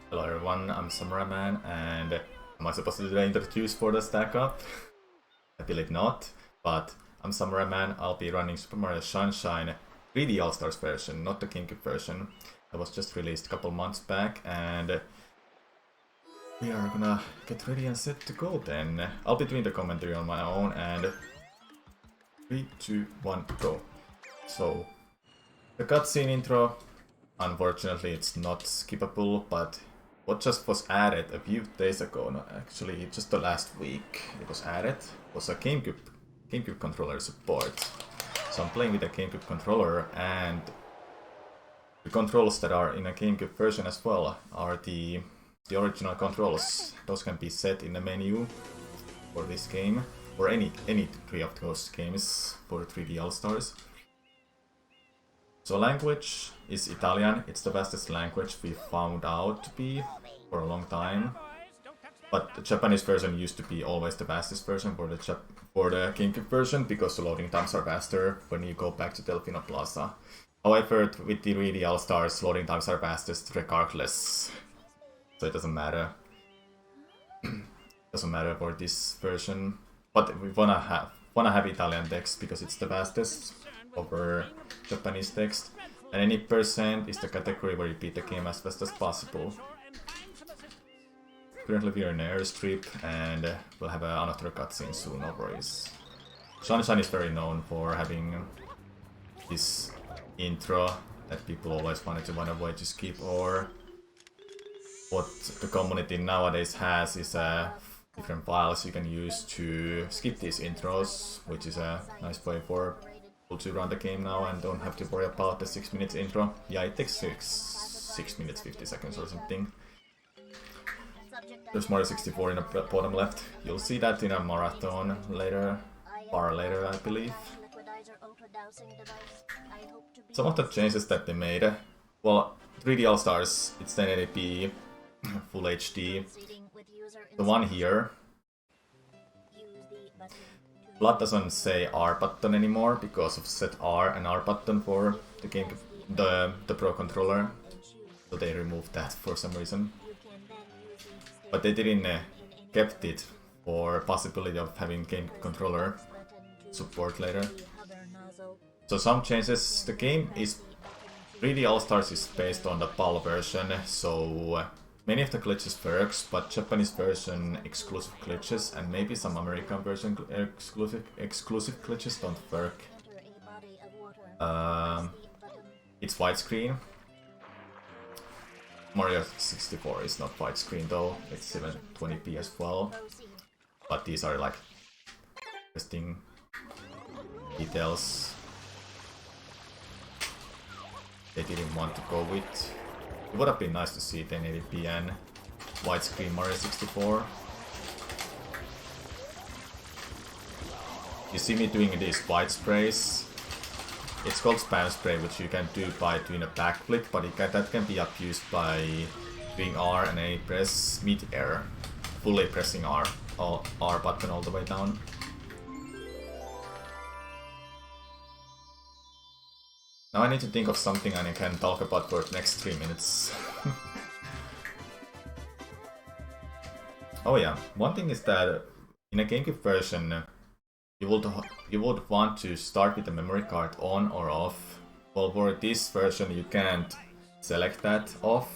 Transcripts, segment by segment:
Hello everyone, I'm Samura1man, and am I supposed to do the introduce for the stack up? I believe not, but I'm Samura1man. I'll be running Super Mario Sunshine 3D All-Stars version, not the GameCube version. That was just released a couple months back, and we are gonna get ready and set to go then. I'll be doing the commentary on my own, and 3, 2, 1, go. So, the cutscene intro, unfortunately it's not skippable, but what just was added a few days ago, no, actually just the last week it was added, was a GameCube controller support. So I'm playing with a GameCube controller, and the controls that are in a GameCube version as well are the original controls. Those can be set in the menu for this game, or any three of those games for 3D All-Stars. So language is Italian. It's the fastest language we found out to be for a long time. But the Japanese version used to be always the fastest version for the GameCube version, because the loading times are faster when you go back to Delfino Plaza. However, with the 3D All-Stars, loading times are fastest regardless. So it doesn't matter. Doesn't matter for this version. But we wanna have Italian text because it's the fastest over Japanese text, and any percent is the category where you beat the game as fast as possible. Currently we are in an airstrip, and we'll have another cutscene soon, no worries. Sunshine is very known for having this intro that people always wanted to find a way to skip, or what the community nowadays has is different files you can use to skip these intros, which is a nice way for people to run the game now and don't have to worry about the 6 minutes intro. Yeah, it takes 6 minutes 50 seconds or something. There's Mario 64 in the bottom left. You'll see that in a marathon later, far later I believe. Some of the changes that they made, well, 3D All-Stars, it's 1080p, Full HD. The one here, Blood doesn't say R button anymore because of set R and R button for the game, the Pro controller. So they removed that for some reason. But they didn't kept it for possibility of having game controller support later. So some changes. The game is 3D All-Stars is based on the PAL version, so many of the glitches works, but Japanese version exclusive glitches and maybe some American version exclusive glitches don't work. It's widescreen. Mario 64 is not widescreen though, it's 720p as well. But these are like interesting details they didn't want to go with. It would have been nice to see 1080p and widescreen Mario 64. You see me doing these white sprays. It's called spam spray, which you can do by doing a backflip, but that can be abused by doing R and A press mid-air, fully pressing R button all the way down. Now I need to think of something I can talk about for the next 3 minutes. Oh yeah, one thing is that in a GameCube version, you would want to start with the memory card on or off. Well, for this version you can't select that off,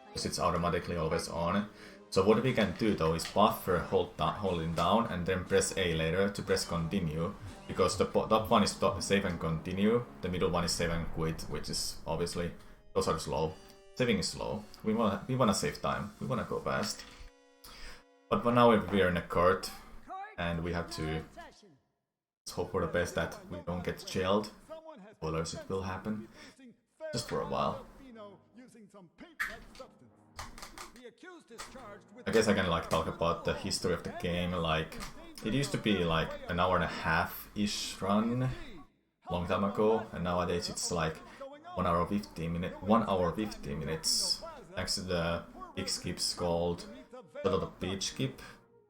because it's automatically always on. So what we can do though is buffer holding down and then press A later to press continue. Because the top one is save and continue, the middle one is save and quit, which is obviously, those are slow. Saving is slow. We wanna save time. We wanna go fast. But for now we are in a court, and we have to let's hope for the best that we don't get jailed. Spoilers, it will happen. Just for a while. I guess I can like talk about the history of the game. Like, it used to be like an hour and a half-ish run long time ago, and nowadays it's like 1 hour 15 minutes. Thanks to the big skips called the Beach Skip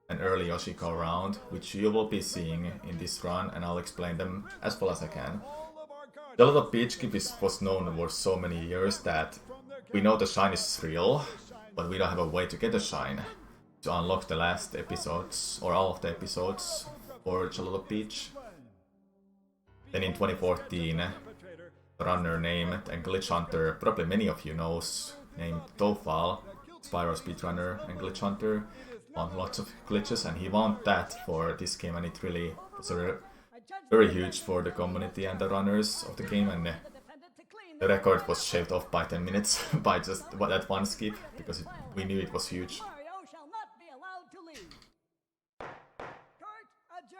and early Yoshi Go Round, which you will be seeing in this run, and I'll explain them as well as I can. The little Beach Skip was known for so many years that we know the shine is real, but we don't have a way to get a shine to unlock the last episodes, or all of the episodes for Gelato Beach. Then in 2014, a runner named and glitch hunter, probably many of you knows, named Tofal, Spyro speedrunner and glitch hunter, won lots of glitches, and he won that for this game, and it really was very huge for the community and the runners of the game, and the record was shaved off by 10 minutes by just that one skip, because we knew it was huge.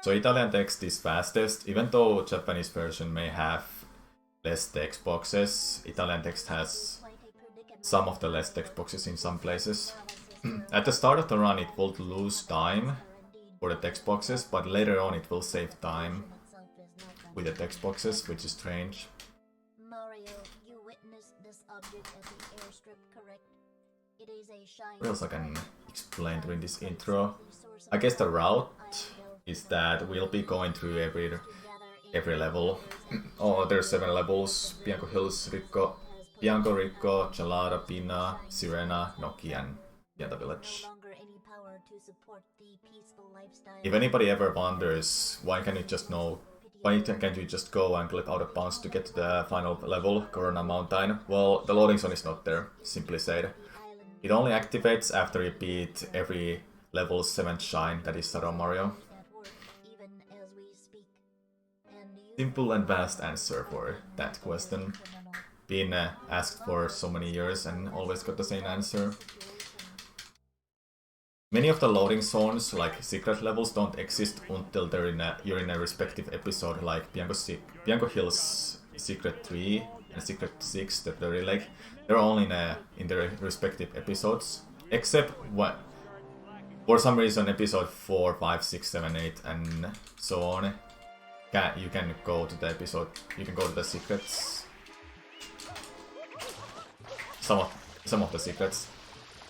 So Italian text is fastest, even though Japanese version may have less text boxes. Italian text has some of the less text boxes in some places. At the start of the run it will lose time for the text boxes, but later on it will save time with the text boxes, which is strange. What else I can explain during this intro? I guess the route is that we'll be going through every level. Oh, there's 7 levels: Bianco Hills, Bianco, Ricco, Gelada, Pina, Sirena, Noki, and Pianta Village. If anybody ever wonders why can't you just go and click out of bounds to get to the final level, Corona Mountain, well, the loading zone is not there, simply said. It only activates after you beat every level 7th shine, that is Shadow Mario. Simple and vast answer for that question. Been asked for so many years and always got the same answer. Many of the loading zones, like secret levels, don't exist until you're in a respective episode, like Bianco Hills Secret 3 and Secret 6, the Blurry Lake. They're only in their respective episodes, except for some reason episode 4, 5, 6, 7, 8 and so on. You can go to the episode, you can go to the secrets. Some of the secrets.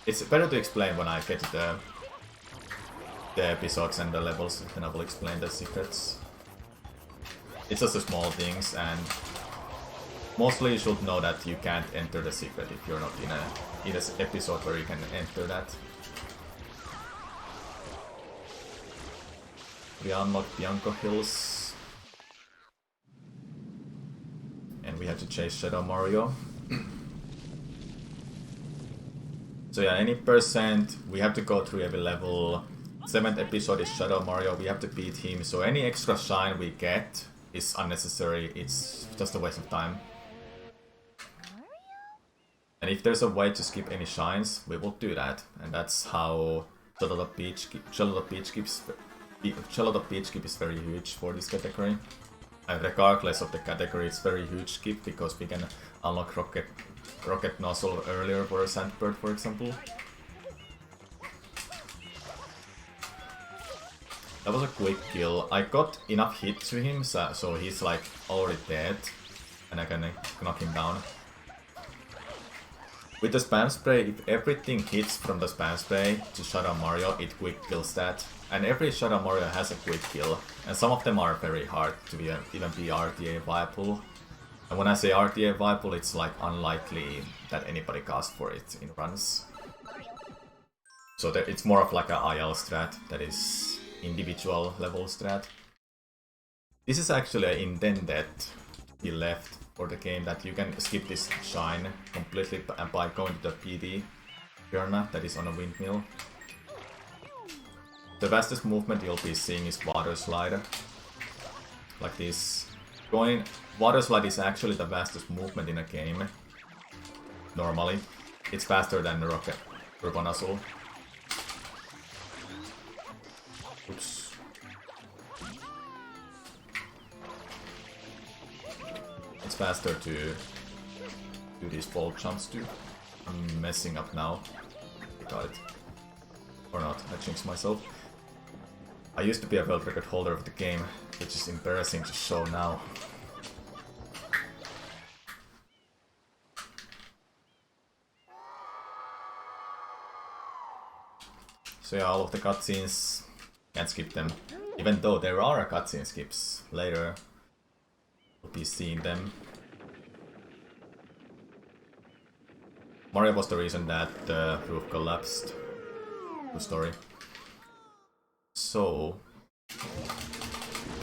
It's better to explain when I get to the episodes and the levels, then I will explain the secrets. It's just the small things, and mostly you should know that you can't enter the secret if you're not in an episode where you can enter that. We unlocked Bianco Hills. And we have to chase Shadow Mario. So yeah, any percent, we have to go through every level. 7th episode is Shadow Mario, we have to beat him, so any extra shine we get is unnecessary, it's just a waste of time. And if there's a way to skip any shines, we will do that. And that's how Gelato Beach skip is very huge for this category. And regardless of the category, it's very huge skip because we can unlock rocket nozzle earlier for a Sandbird, for example. That was a quick kill. I got enough hit to him, so he's like already dead, and I can knock him down. With the spam spray, if everything hits from the spam spray to Shadow Mario, it quick kills that. And every Shadow Mario has a quick kill, and some of them are very hard to even be RTA viable. And when I say RTA viable, it's like unlikely that anybody casts for it in runs. So it's more of like a IL strat, that is individual level strat. This is actually intended to be left for the game, that you can skip this shine completely by going to the PD Piranha that is on a windmill. The fastest movement you'll be seeing is water slide, like this. Water slide is actually the fastest movement in a game. Normally, it's faster than the rocket turbo nozzle. Oops. It's faster to do these fall jumps too. I'm messing up now. Got it. Or not, I jinxed myself. I used to be a world record holder of the game, which is embarrassing to show now. So yeah, all of the cutscenes, can't skip them. Even though there are cutscene skips later, we'll be seeing them. Mario was the reason that the roof collapsed. True story. So,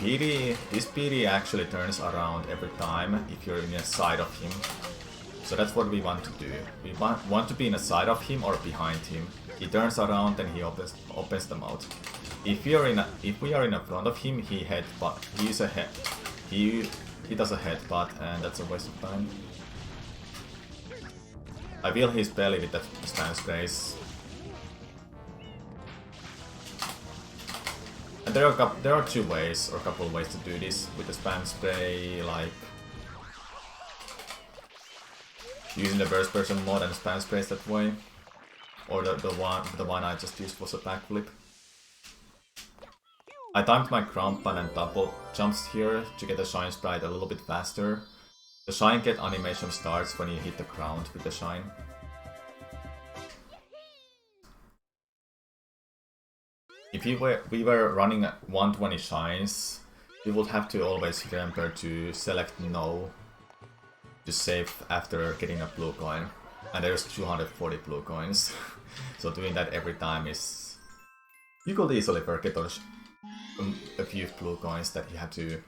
this PD actually turns around every time if you're in a side of him. So that's what we want to do. We want to be in a side of him or behind him. He turns around and he opens the mouth. If we are in front of him, he does a headbutt, and that's a waste of time. I will his belly with that spam sprays. And there are two ways, or a couple of ways to do this with the spam spray, like using the first person mode and spam sprays that way. Or the one I just used was a backflip. I timed my crump and double jumps here to get the shine sprite a little bit faster. The shine get animation starts when you hit the ground with the shine. If we were running 120 shines, we would have to always remember to select no to save after getting a blue coin. And there's 240 blue coins. So doing that every time is... You could easily forget a few blue coins that you have to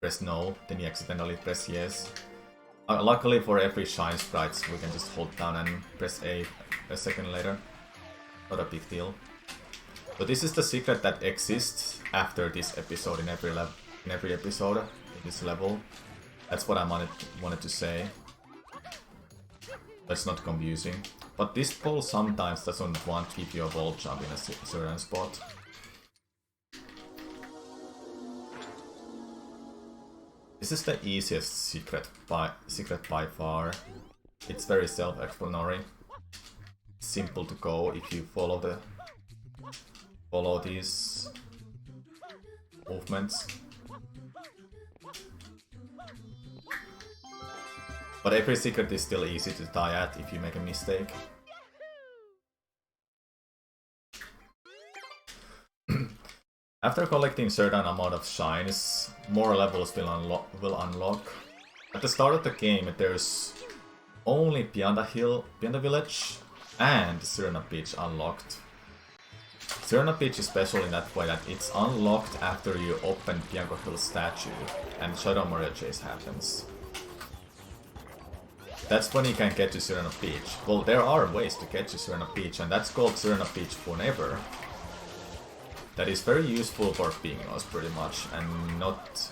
press no, then you accidentally press yes. Luckily for every shine sprites we can just hold down and press A second later. Not a big deal. So this is the secret that exists after this episode in every episode in this level. That's what I wanted to say. That's not confusing. But this ball sometimes doesn't want to give you a wall jump in a certain spot. This is the easiest secret by far. It's very self-explanatory. Simple to go if you follow these movements. But every secret is still easy to die at if you make a mistake. After collecting certain amount of shines, more levels will unlock. At the start of the game, there's only Pianta Village and Sirena Beach unlocked. Sirena Beach is special in that way that it's unlocked after you open Bianco Hill's statue and Shadow Mario Chase happens. That's when you can get to Sirena Beach. Well, there are ways to get to Sirena Beach, and that's called Sirena Beach Forever. That is very useful for beginners pretty much, and not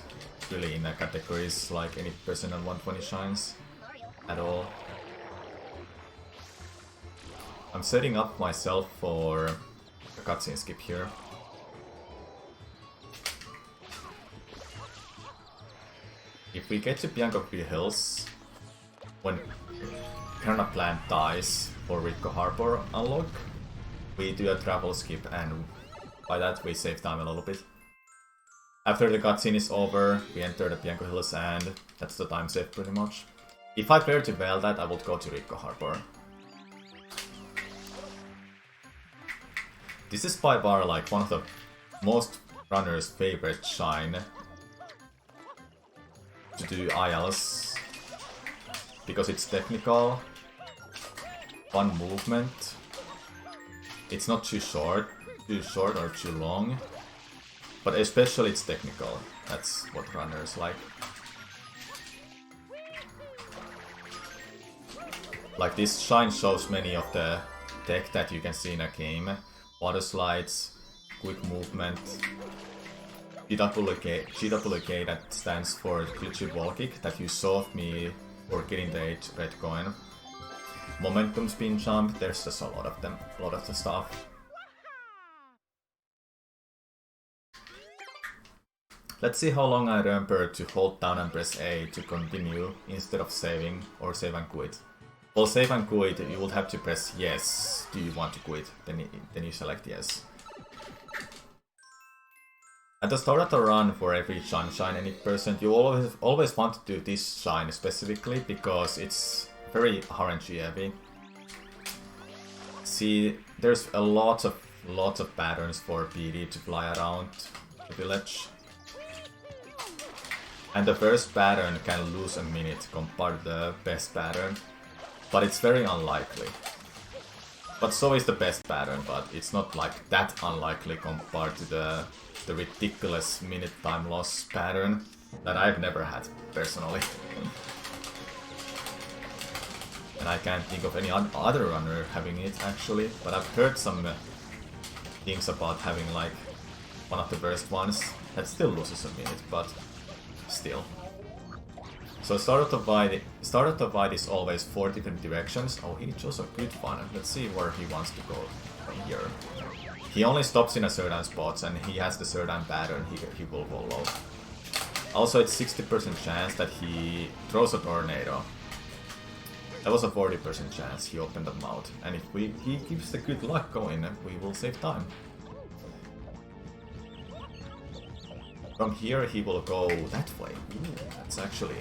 really in a categories like any person on 120 shines at all. I'm setting up myself for a cutscene skip here. If we get to Bianco Hills, when Piranha Plant dies for Rico Harbor unlock, we do a travel skip, and by that we save time a little bit. After the cutscene is over, we enter the Bianco Hills, and that's the time save pretty much. If I were to fail that, I would go to Rico Harbor. This is by far like one of the most runners' favorite shine to do ILs, because it's technical, fun movement, it's not too short or too long, but especially it's technical. That's what runners like. Like this shine shows many of the tech that you can see in a game. Water slides, quick movement, GWK that stands for glitchy wall kick that you saw me for getting the 8 red coin. Momentum spin jump, there's just a lot of them, a lot of the stuff. Let's see how long I remember to hold down and press A to continue instead of saving or save and quit. Well, save and quit, you would have to press yes. Do you want to quit? Then you select yes. At the start of the run for every shine any percent, you always want to do this shine specifically because it's very RNG heavy. See, there's a lots of patterns for PD to fly around the village. And the first pattern can lose a minute compared to the best pattern. but it's very unlikely. But so is the best pattern, but it's not like that unlikely compared to the ridiculous minute time loss pattern that I've never had personally. And I can't think of any other runner having it actually, but I've heard some things about having like one of the worst ones that still loses a minute, but still. So start of the fight is always 4 different directions. Oh, he chose a good one. Let's see where he wants to go from here. He only stops in a certain spots and he has the certain pattern he will follow. Also, it's 60% chance that he throws a tornado. That was a 40% chance he opened the mouth. And if he keeps the good luck going, we will save time. From here he will go that way. Ooh, that's actually...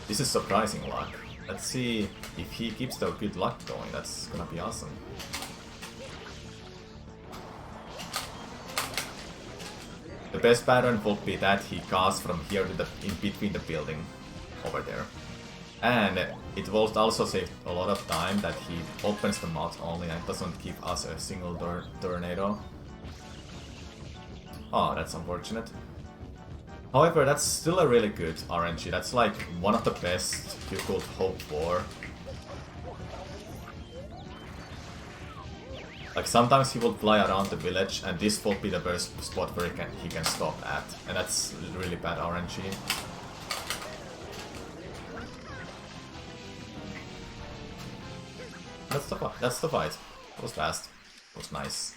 This is surprising luck. Let's see if he keeps the good luck going. That's gonna be awesome. The best pattern would be that he casts from here to in between the building over there. And it will also save a lot of time that he opens the mouth only and doesn't give us a single tornado. Oh, that's unfortunate. However, that's still a really good RNG. That's like one of the best you could hope for. Like sometimes he will fly around the village and this will be the best spot where he can stop at. And that's really bad RNG. That's the fight. It was fast. It was nice.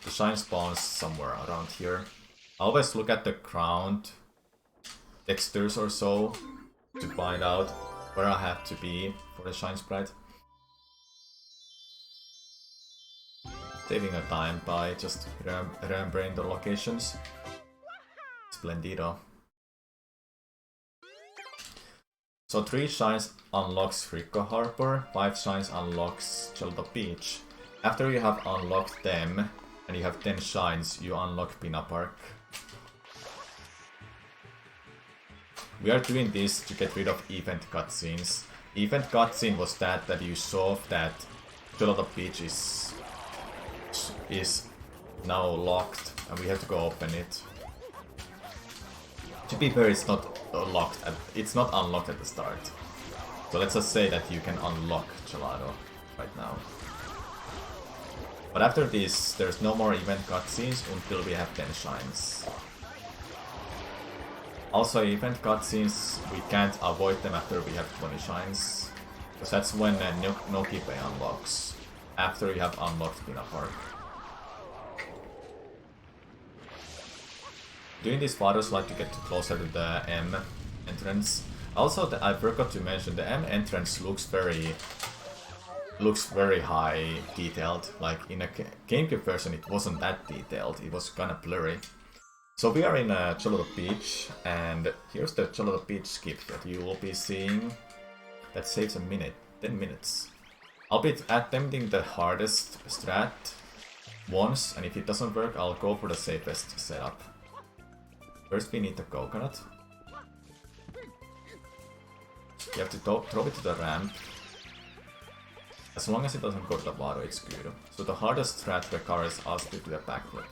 The shine spawns somewhere around here. I always look at the ground textures or so to find out where I have to be for the shine sprite. Saving a time by just remembering the locations. Splendido. So 3 shines unlocks Rico Harbor, 5 shines unlocks Geldo Beach. After you have unlocked them, and you have 10 shines, you unlock Pina Park. We are doing this to get rid of event cutscenes. Event cutscene was that you saw that Geldo Beach is now locked, and we have to go open it. To be fair, it's not locked. It's not unlocked at the start. So let's just say that you can unlock Gelato right now. But after this, there's no more event cutscenes until we have 10 shines. Also, event cutscenes, we can't avoid them after we have 20 shines. Because that's when Nokipe unlocks. After you have unlocked Pina Park. Doing these photos like to get closer to the M entrance. Also, I forgot to mention, the M entrance looks very high detailed. Like in a GameCube version, it wasn't that detailed. It was kind of blurry. So we are in Gelato Beach, and here's the Gelato Beach skip that you will be seeing. That saves a minute, 10 minutes. I'll be attempting the hardest strat once, and if it doesn't work, I'll go for the safest setup. First we need the coconut. You have to throw it to the ramp. As long as it doesn't go to the water, it's good. So the hardest strat requires us to do a backflip.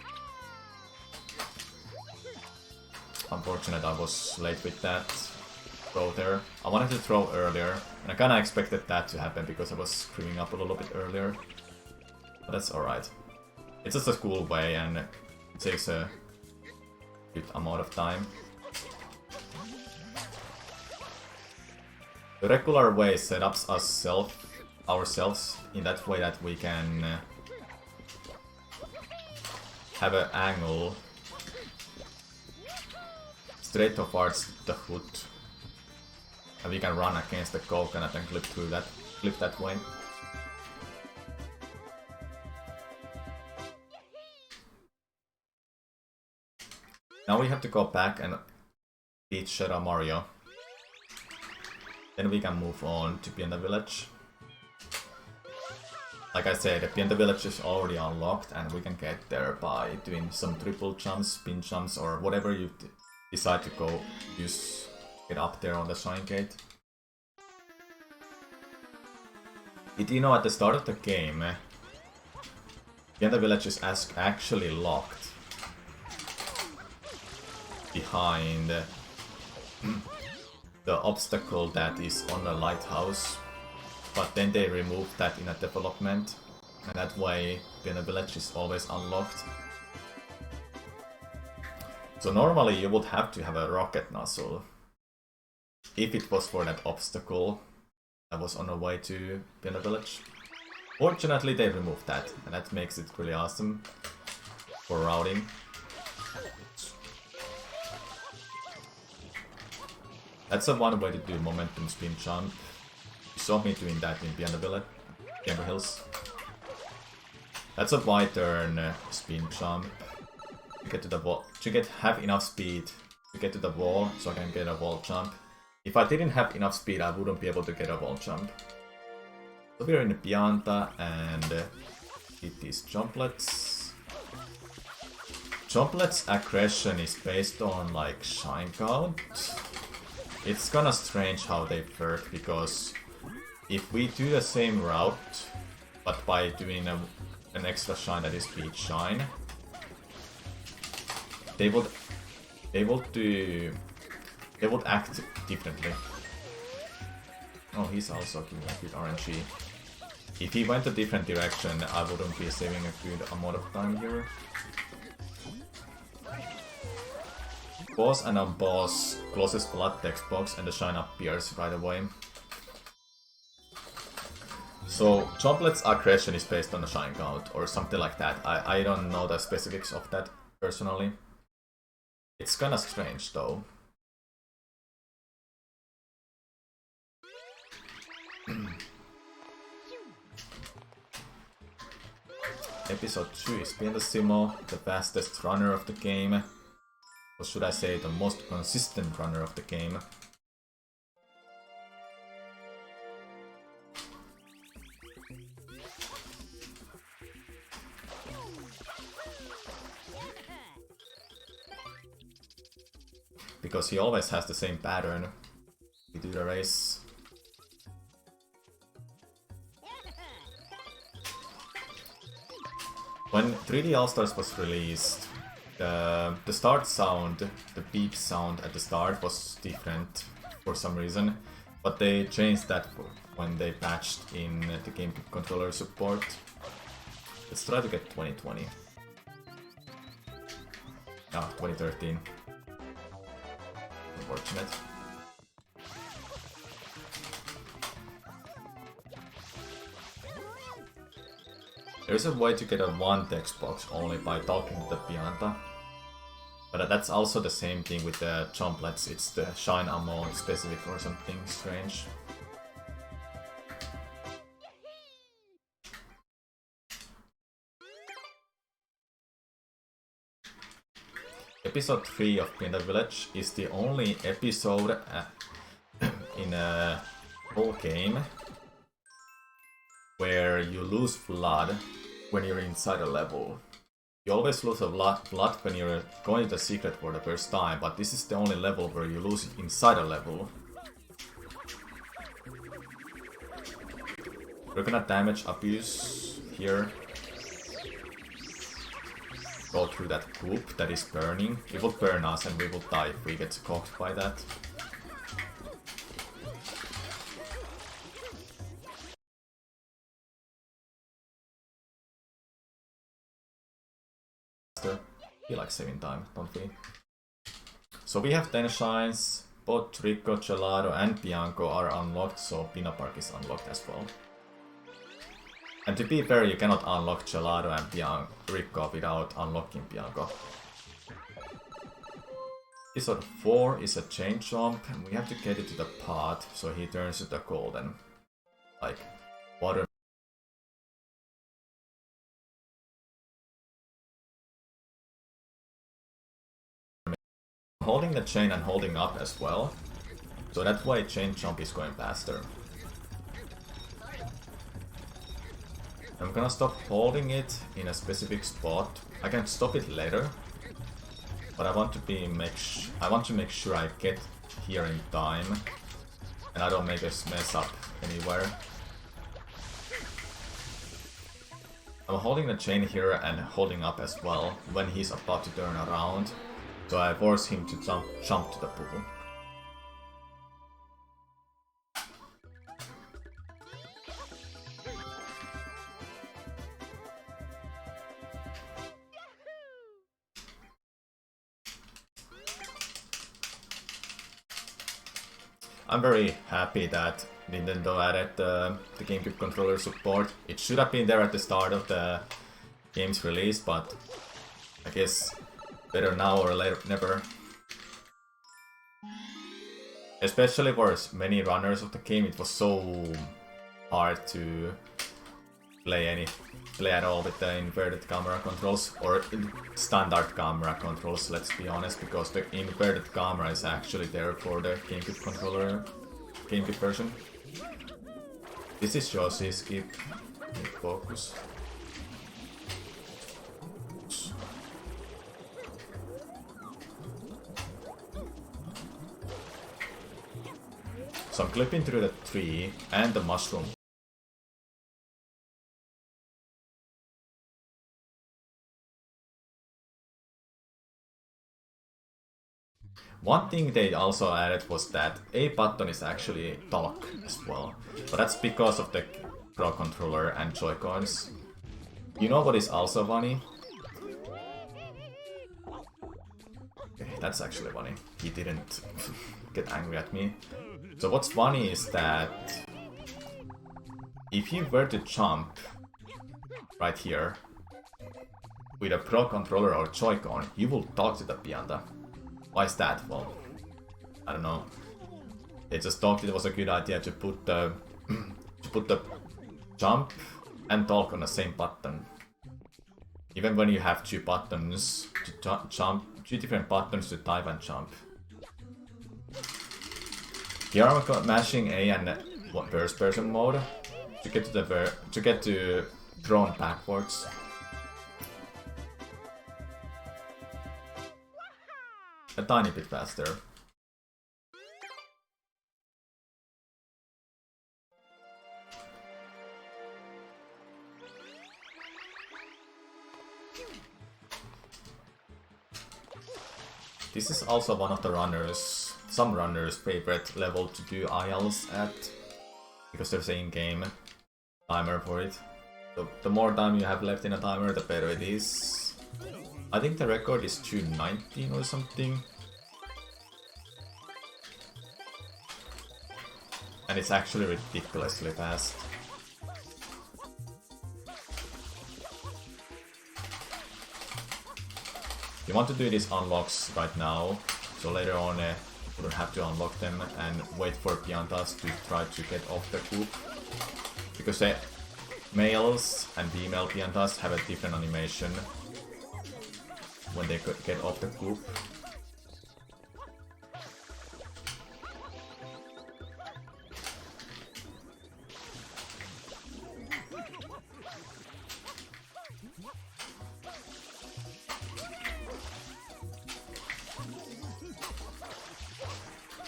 Unfortunate, I was late with that throw there. I wanted to throw earlier, and I kinda expected that to happen because I was screwing up a little bit earlier. But that's alright. It's just a cool way, and it takes a good amount of time. The regular way setups ourselves in that way that we can have an angle straight towards the hood, and we can run against the coconut and clip that way. Now we have to go back and beat Shadow Mario. Then we can move on to Pianta Village. Like I said, the Pianta Village is already unlocked, and we can get there by doing some triple jumps, spin jumps, or whatever you decide to go use. Get up there on the Shine Gate. Did you know at the start of the game, the village is actually locked behind the obstacle that is on the lighthouse, but then they removed that in a development, and that way the village is always unlocked. So normally you would have to have a rocket nozzle if it was for that obstacle that was on the way to Vienna village. Fortunately they removed that, and that makes it really awesome for routing. That's a one way to do momentum spin jump. You saw me doing that in Vienna village, Gamber Hills. That's a wide turn spin jump. To get to the wall, have enough speed to get to the wall, so I can get a wall jump. If I didn't have enough speed, I wouldn't be able to get a wall jump. So we're in Pianta and hit these jumplets. Jumplets aggression is based on like shine count. It's kinda strange how they work, because if we do the same route, but by doing an extra shine that is speed shine, they would act differently. Oh, he's also giving a good RNG. If he went a different direction, I wouldn't be saving a good amount of time here. Boss and unboss closest blood text box and the shine appears right away. So Jumplet's aggression is based on the shine count or something like that. I don't know the specifics of that personally. It's kinda strange though. Episode 2 is Piantissimo, the fastest runner of the game. Or should I say the most consistent runner of the game. Because he always has the same pattern. We do the race. When 3D All-Stars was released, the start sound, the beep sound at the start was different for some reason, but they changed that when they patched in the game controller support. Let's try to get 2020. Ah, 2013. Unfortunate. There's a way to get a one text box only by talking to the Pianta. But that's also the same thing with the jumplets, it's the shine ammo specific or something strange. Episode 3 of Pianta Village is the only episode in a whole game where you lose blood when you're inside a level. You always lose a blood when you're going to the secret for the first time, but this is the only level where you lose it inside a level. We're gonna damage abuse here. Go through that goop that is burning. It will burn us and we will die if we get cocked by that. We like saving time, don't we? So we have 10 shines. Both Rico, Gelato and Bianco are unlocked, so Pina Park is unlocked as well. And to be fair, you cannot unlock Gelato and Rico without unlocking Bianco. Episode 4 is a chain jump, and we have to get it to the pot, so he turns to the golden, like, water. Holding the chain and holding up as well, so that way chain jump is going faster. I'm gonna stop holding it in a specific spot. I can stop it later, but I want to make sure I get here in time and I don't make a mess up anywhere. I'm holding the chain here and holding up as well when he's about to turn around, so I force him to jump to the pool. I'm very happy that Nintendo added the GameCube controller support. It should have been there at the start of the game's release, but I guess better now or later, never. Especially for many runners of the game, it was so hard to play at all with the inverted camera controls, or standard camera controls, let's be honest, because the inverted camera is actually there for the GameCube controller, GameCube version. This is Yoshi skip. Focus. So I'm clipping through the tree and the mushroom. One thing they also added was that A button is actually talk as well, but that's because of the Pro controller and Joy-Cons. You know what is also funny? Okay, that's actually funny. He didn't get angry at me. So what's funny is that if you were to jump right here with a Pro controller or Joy-Con, you will talk to the Pianta. Why is that? Well, I don't know. They just thought it was a good idea to put the jump and talk on the same button. Even when you have two buttons to jump, two different buttons to dive and jump. Here I'm mashing A and first person mode to get to drone backwards. A tiny bit faster. This is also one of the some runners' favorite level to do ILs at, because there's an in-game timer for it. So the more time you have left in a timer, the better it is. I think the record is 2:19 or something. And it's actually ridiculously fast. You want to do these unlocks right now, so later on you don't have to unlock them and wait for Piantas to try to get off the coop. Because males and female Piantas have a different animation when they get off the coop.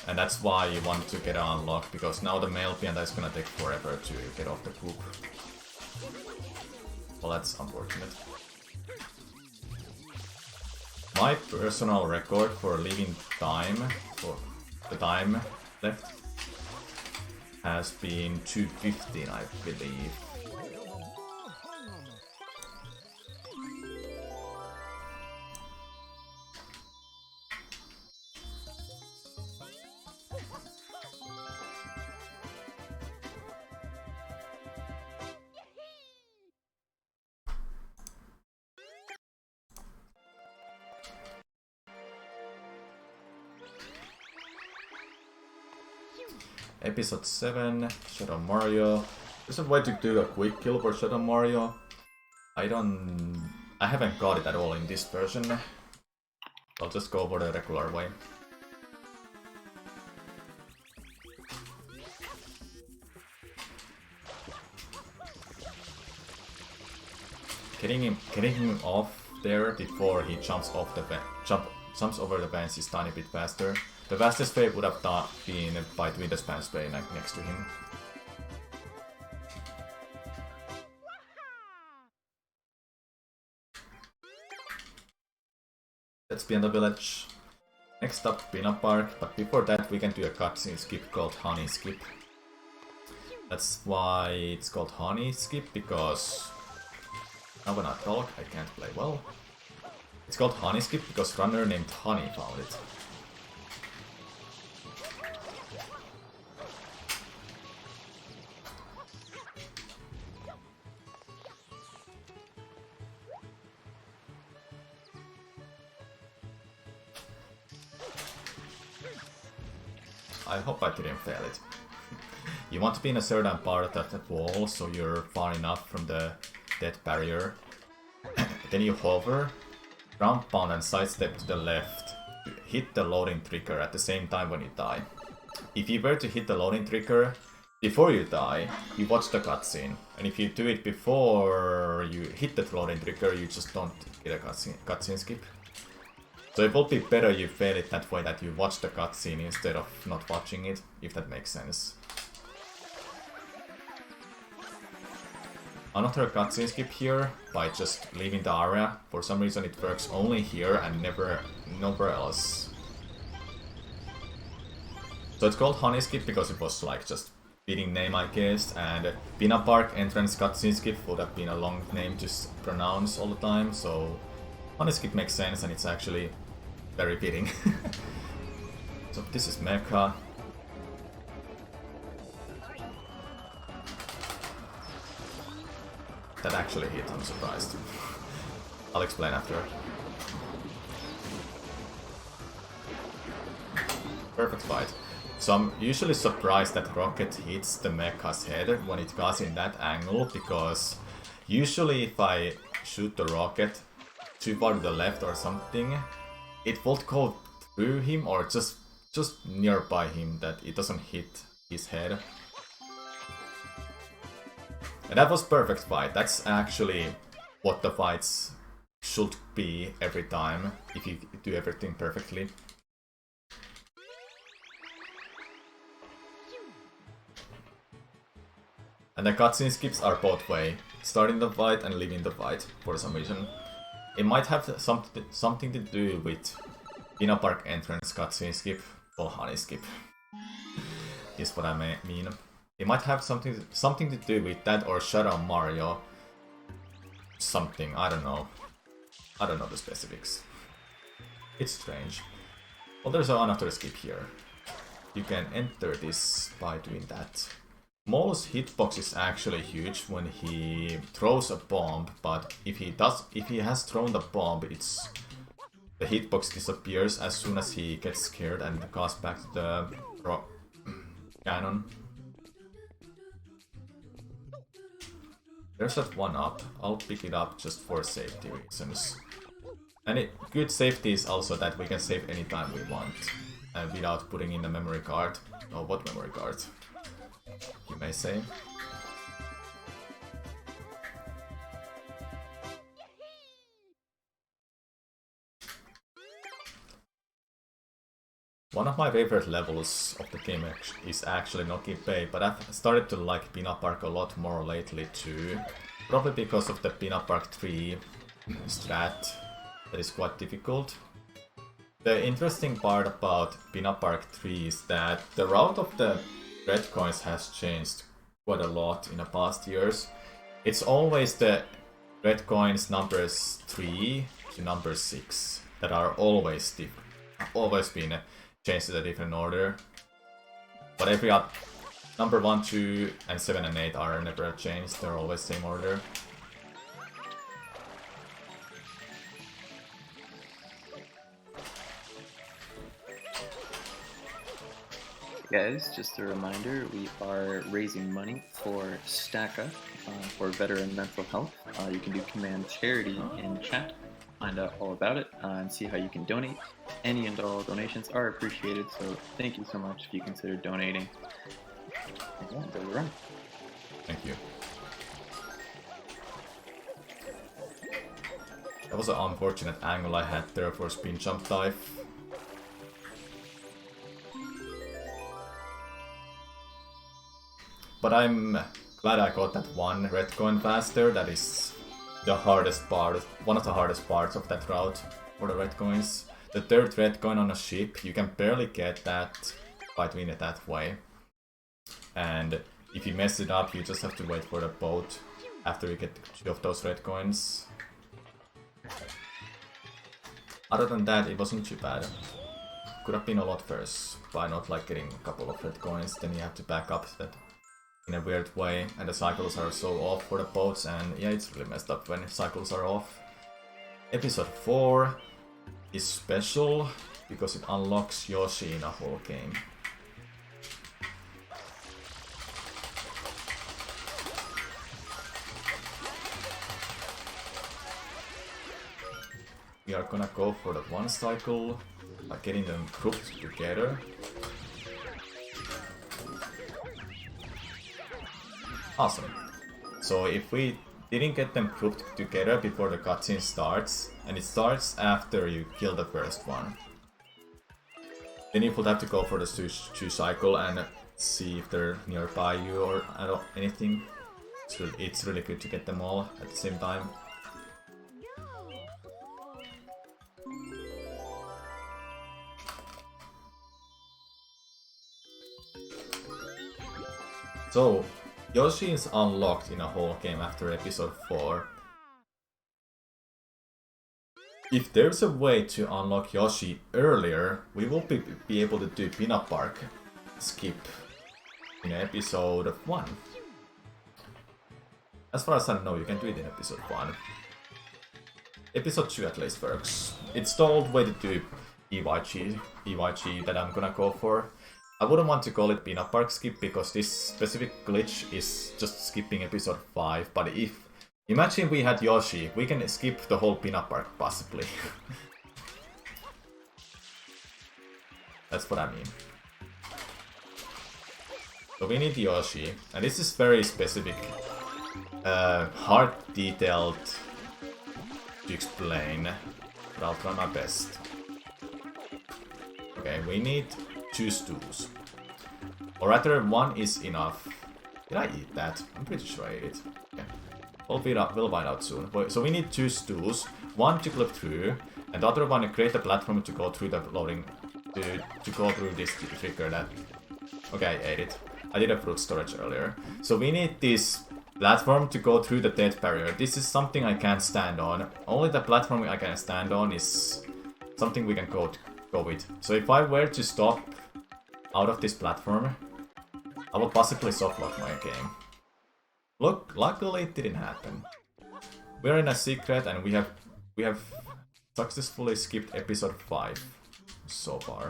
And that's why you want to get unlocked, because now the male Pianta is gonna take forever to get off the coop. Well, that's unfortunate. My personal record for leaving time, for the time left, has been 2:15, I believe. Episode 7, Shadow Mario. There's a way to do a quick kill for Shadow Mario. I haven't got it at all in this version. I'll just go for the regular way. Getting him off there before he jumps off the jumps over the fence is a tiny bit faster. The fastest way would have been by doing the spam spray next to him. Let's be in the village. Next up, Peanut Park, but before that we can do a cutscene skip called Honey Skip. That's why it's called Honey Skip, because now when I talk I can't play well. It's called Honey Skip because runner named Honey found it. I hope I didn't fail it. You want to be in a certain part of that wall, so you're far enough from the death barrier. Then you hover, ground pound and sidestep to the left to hit the loading trigger at the same time when you die. If you were to hit the loading trigger before you die, you watch the cutscene. And if you do it before you hit the loading trigger, you just don't get a cutscene skip. So it would be better you fail it that way, that you watch the cutscene instead of not watching it, if that makes sense. Another cutscene skip here by just leaving the area. For some reason it works only here and never nowhere else. So it's called Honey Skip because it was like just fitting name, I guess, and Peanut Park entrance cutscene skip would have been a long name to pronounce all the time, so Honey Skip makes sense and it's actually very fitting. So this is Mecha. That actually hit, I'm surprised. I'll explain after. Perfect fight. So I'm usually surprised that rocket hits the mecha's head when it goes in that angle, because usually if I shoot the rocket too far to the left or something, it will go through him or just nearby him, that it doesn't hit his head. And that was perfect fight. That's actually what the fights should be every time, if you do everything perfectly. And the cutscene skips are both way, starting the fight and leaving the fight for some reason. It might have something to do with Peanut Park entrance cutscene skip or Honey Skip. Is what I mean. It might have something to do with that or Shadow Mario. Something, I don't know. I don't know the specifics. It's strange. Well, there's another skip here. You can enter this by doing that. Maul's hitbox is actually huge when he throws a bomb, but if he has thrown the bomb, the hitbox disappears as soon as he gets scared and goes back to the cannon. There's that one up. I'll pick it up just for safety reasons. And good safety is also that we can save anytime we want, and without putting in a memory card. Oh, what memory card? You may say. One of my favorite levels of the game is actually Noki Bay, but I've started to like Peanut Park a lot more lately too. Probably because of the Peanut Park 3 strat that is quite difficult. The interesting part about Peanut Park 3 is that the route of the red coins has changed quite a lot in the past years. It's always the red coins numbers 3 to number 6 that are always been changed in a different order. But every number 1, 2, and 7 and 8 are never changed, they're always same order. Guys, just a reminder, we are raising money for Stacka for veteran mental health. You can do command charity in chat, find out all about it, and see how you can donate. Any and all donations are appreciated, so thank you so much if you consider donating. And yeah, go run. Thank you. That was an unfortunate angle I had there for spin jump dive. But I'm glad I got that one red coin faster. That is the hardest part, one of the hardest parts of that route. for the red coins. The third red coin on a ship, you can barely get that by doing it that way. And if you mess it up, you just have to wait for the boat after you get 2 of those red coins. Other than that, it wasn't too bad. Could have been a lot worse by not like getting a couple of red coins, then you have to back up that in a weird way, and the cycles are so off for the boats, and yeah, it's really messed up when cycles are off. Episode 4 is special because it unlocks Yoshi in a whole game. We are gonna go for that one cycle, like getting them grouped together. Awesome. So if we didn't get them grouped together before the cutscene starts, and it starts after you kill the first one, then you would have to go for the 2 cycle and see if they're nearby you or anything. It's really good to get them all at the same time. So, Yoshi is unlocked in a whole game after episode 4. If there's a way to unlock Yoshi earlier, we will be able to do Peanut Park skip in episode 1. As far as I know, you can do it in episode 1. Episode 2 at least works. It's the old way to do EYG that I'm gonna go for. I wouldn't want to call it Peanut Park skip because this specific glitch is just skipping episode 5, but if... Imagine we had Yoshi, we can skip the whole Peanut Park possibly. That's what I mean. So we need Yoshi, and this is very specific, hard detailed to explain, but I'll try my best. Okay, we need 2 stews. Or rather, 1 is enough. Did I eat that? I'm pretty sure I ate it. Okay. We'll find out soon. So we need 2 stews. 1 to clip through, and the other one to create a platform to go through the loading... To go through this trigger that... Okay, I ate it. I did a fruit storage earlier. So we need this platform to go through the death barrier. This is something I can't stand on. Only the platform I can stand on is something we can go with. So if I were to stop out of this platform, I would possibly softlock my game. Look, luckily it didn't happen. We're in a secret and we have successfully skipped episode 5 so far.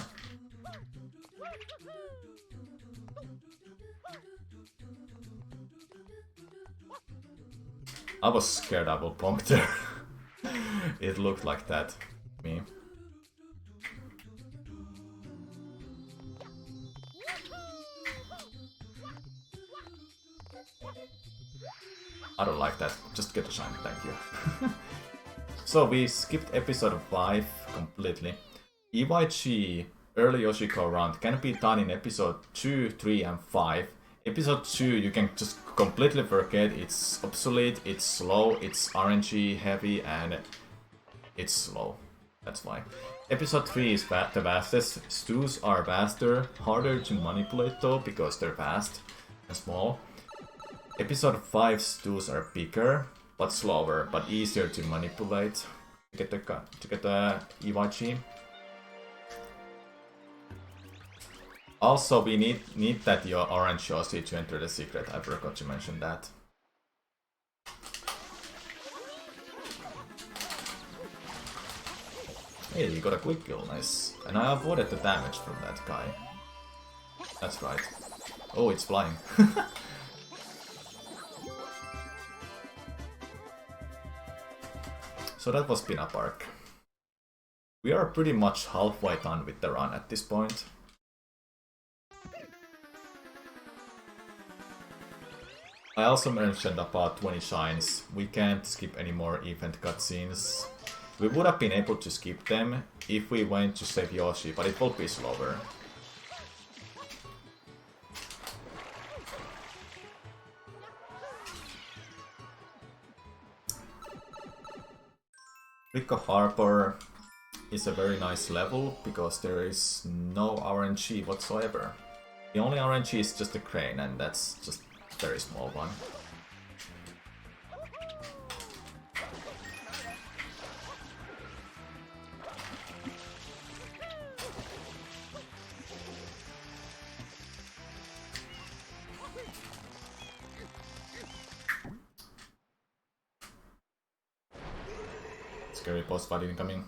I was scared I would bonk there. It looked like that. Me. I don't like that. Just get a shine, thank you. So we skipped episode 5 completely. EYG early Yoshiko round can be done in episode 2, 3 and 5. Episode 2 you can just completely forget, it's obsolete, it's slow, it's RNG heavy and it's slow. That's why. Episode 3 is the fastest. Stews are faster, harder to manipulate though because they're fast and small. Episode 5 stews are bigger, but slower, but easier to manipulate to get the EYG. Also, we need that your orange Yoshi to enter the secret. I forgot to mention that. Hey, you got a quick kill, nice. And I avoided the damage from that guy. That's right. Oh, it's flying. So that was Peanut Park. We are pretty much halfway done with the run at this point. I also mentioned about 20 shines. We can't skip any more event cutscenes. We would have been able to skip them if we went to save Yoshi, but it will be slower. Rico Harbor. is a very nice level because there is no RNG whatsoever. The only RNG is just the crane, and that's just a very small one. Scary boss fight incoming.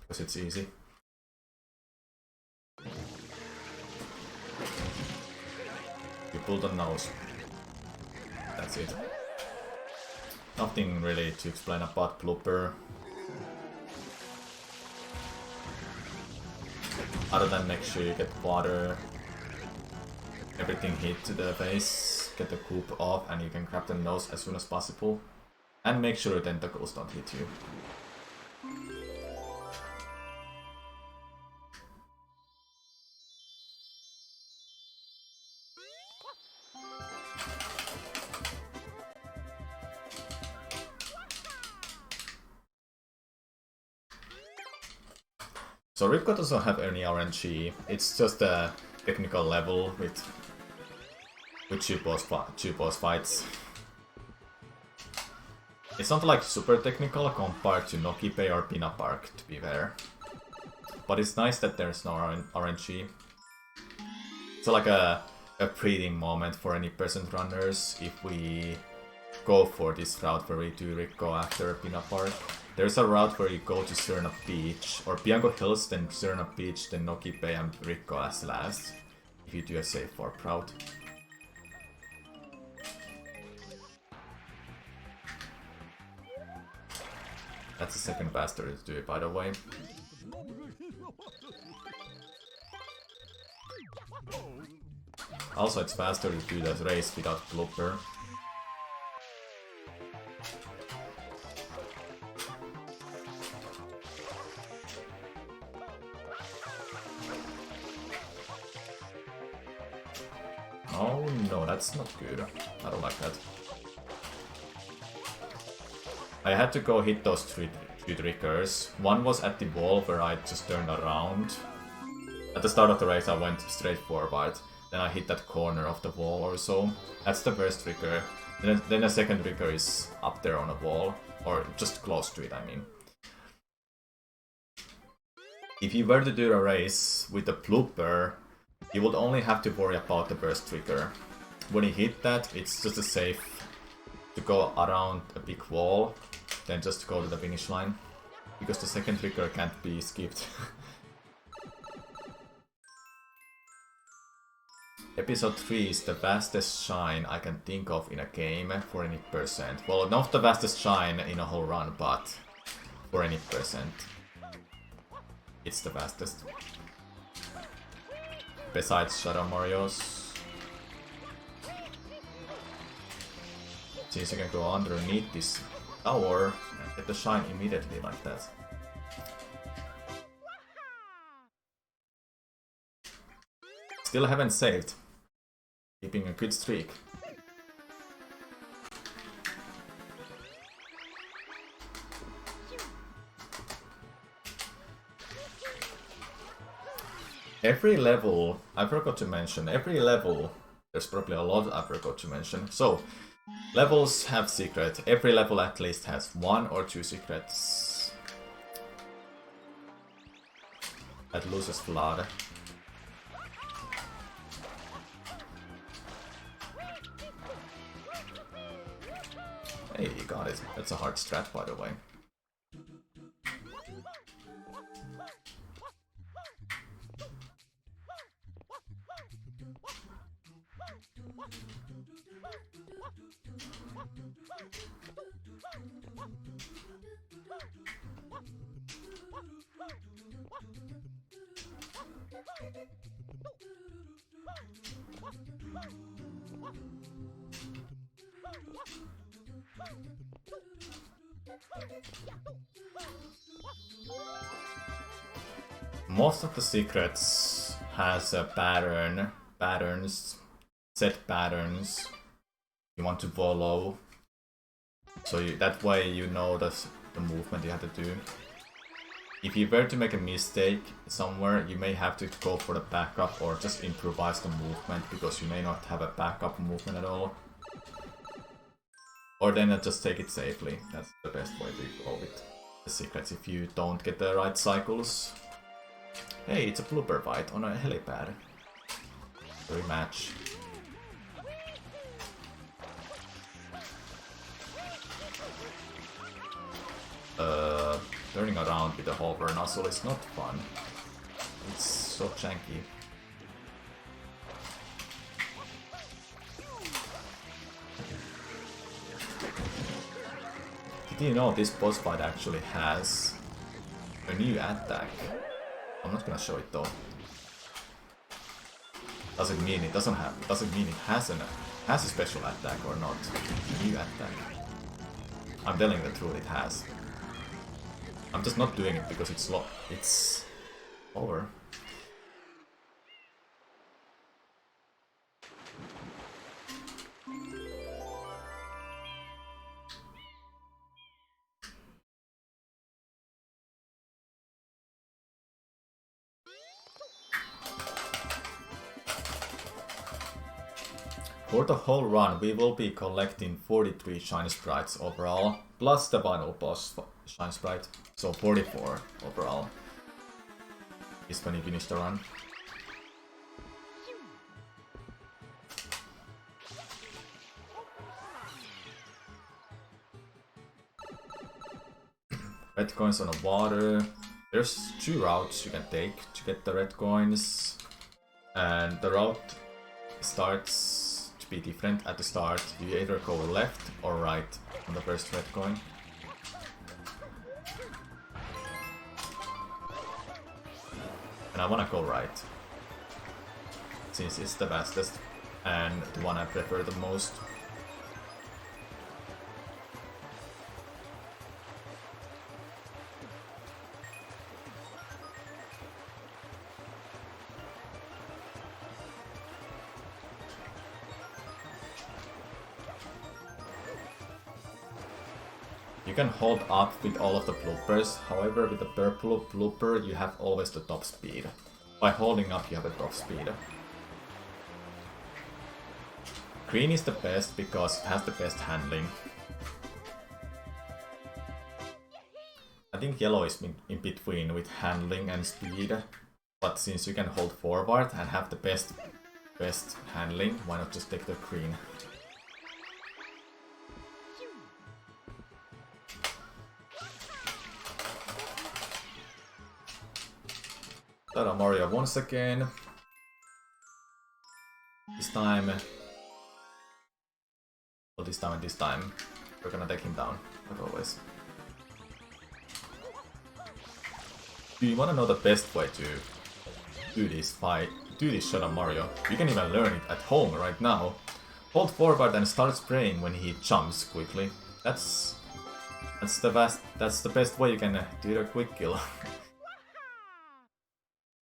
Because it's easy. You pull the nose. That's it. Nothing really to explain about Blooper. Other than make sure you get water. Everything hit to the face, get the coop off, and you can grab the nose as soon as possible. And make sure tentacles don't hit you. So Ripco doesn't have any RNG, it's just a technical level with two boss fights. It's not like super technical compared to Noki Bay or Pina Park, to be fair. But it's nice that there's no RNG. It's like a breathing moment for any percent runners if we go for this route where we do Ripco after Pina Park. There's a route where you go to Serna Beach, or Bianco Hills, then Serna Beach, then Noki Bay and Ripco as last, if you do a safe warp route. That's the second faster to do it, by the way. Also, it's faster to do that race without Blooper. Oh no, that's not good. I don't like that. I had to go hit those three triggers. One was at the wall where I just turned around. At the start of the race I went straight forward. Then I hit that corner of the wall or so. That's the first trigger. Then the second trigger is up there on a wall. Or just close to it, I mean. If you were to do a race with a Blooper, you would only have to worry about the burst trigger. When you hit that, it's just a safe to go around a big wall, then just go to the finish line. Because the second trigger can't be skipped. Episode 3 is the fastest shine I can think of in a game for any percent. Well, not the fastest shine in a whole run, but for any percent. It's the fastest. Besides Shadow Mario's. Since you can go underneath this tower and get the shine immediately like that. Still haven't saved. Keeping a good streak. Every level, I forgot to mention, every level, there's probably a lot I forgot to mention. So, levels have secret. Every level at least has 1 or 2 secrets. At Luce's Flood. Hey, you got it. That's a hard strat, by the way. Most of the secrets has a patterns, set patterns you want to follow. So that way you know the movement you have to do. If you were to make a mistake somewhere, you may have to go for the backup or just improvise the movement because you may not have a backup movement at all. Or then just take it safely. That's the best way to go with the secrets if you don't get the right cycles. Hey, it's a blooper fight on a helipad. Rematch. Turning around with the hover nozzle is not fun. It's so janky. Did you know this boss fight actually has a new attack? I'm not gonna show it though. Doesn't mean it doesn't have. Doesn't mean it has a special attack or not. A new attack. I'm telling the truth, it has. I'm just not doing it because it's over. For the whole run, we will be collecting 43 shine sprites overall, plus the final boss shine sprite, so 44 overall is when you finish the run. Red coins on the water. There's 2 routes you can take to get the red coins, and the route starts to be different at the start. You either go left or right on the first red coin. And I wanna go right, since it's the fastest and the one I prefer the most. You can hold up with all of the bloopers, however with the purple blooper you have always the top speed. By holding up you have a top speed. Green is the best because it has the best handling. I think yellow is in between with handling and speed, but since you can hold forward and have the best handling, why not just take the green? Tada Mario once again. This time... Well, this time and this time. We're gonna take him down, like always. Do you wanna know the best way to do this fight? Do this shot on Mario? You can even learn it at home right now. Hold forward and start spraying when he jumps quickly. That's the best way you can do a quick kill.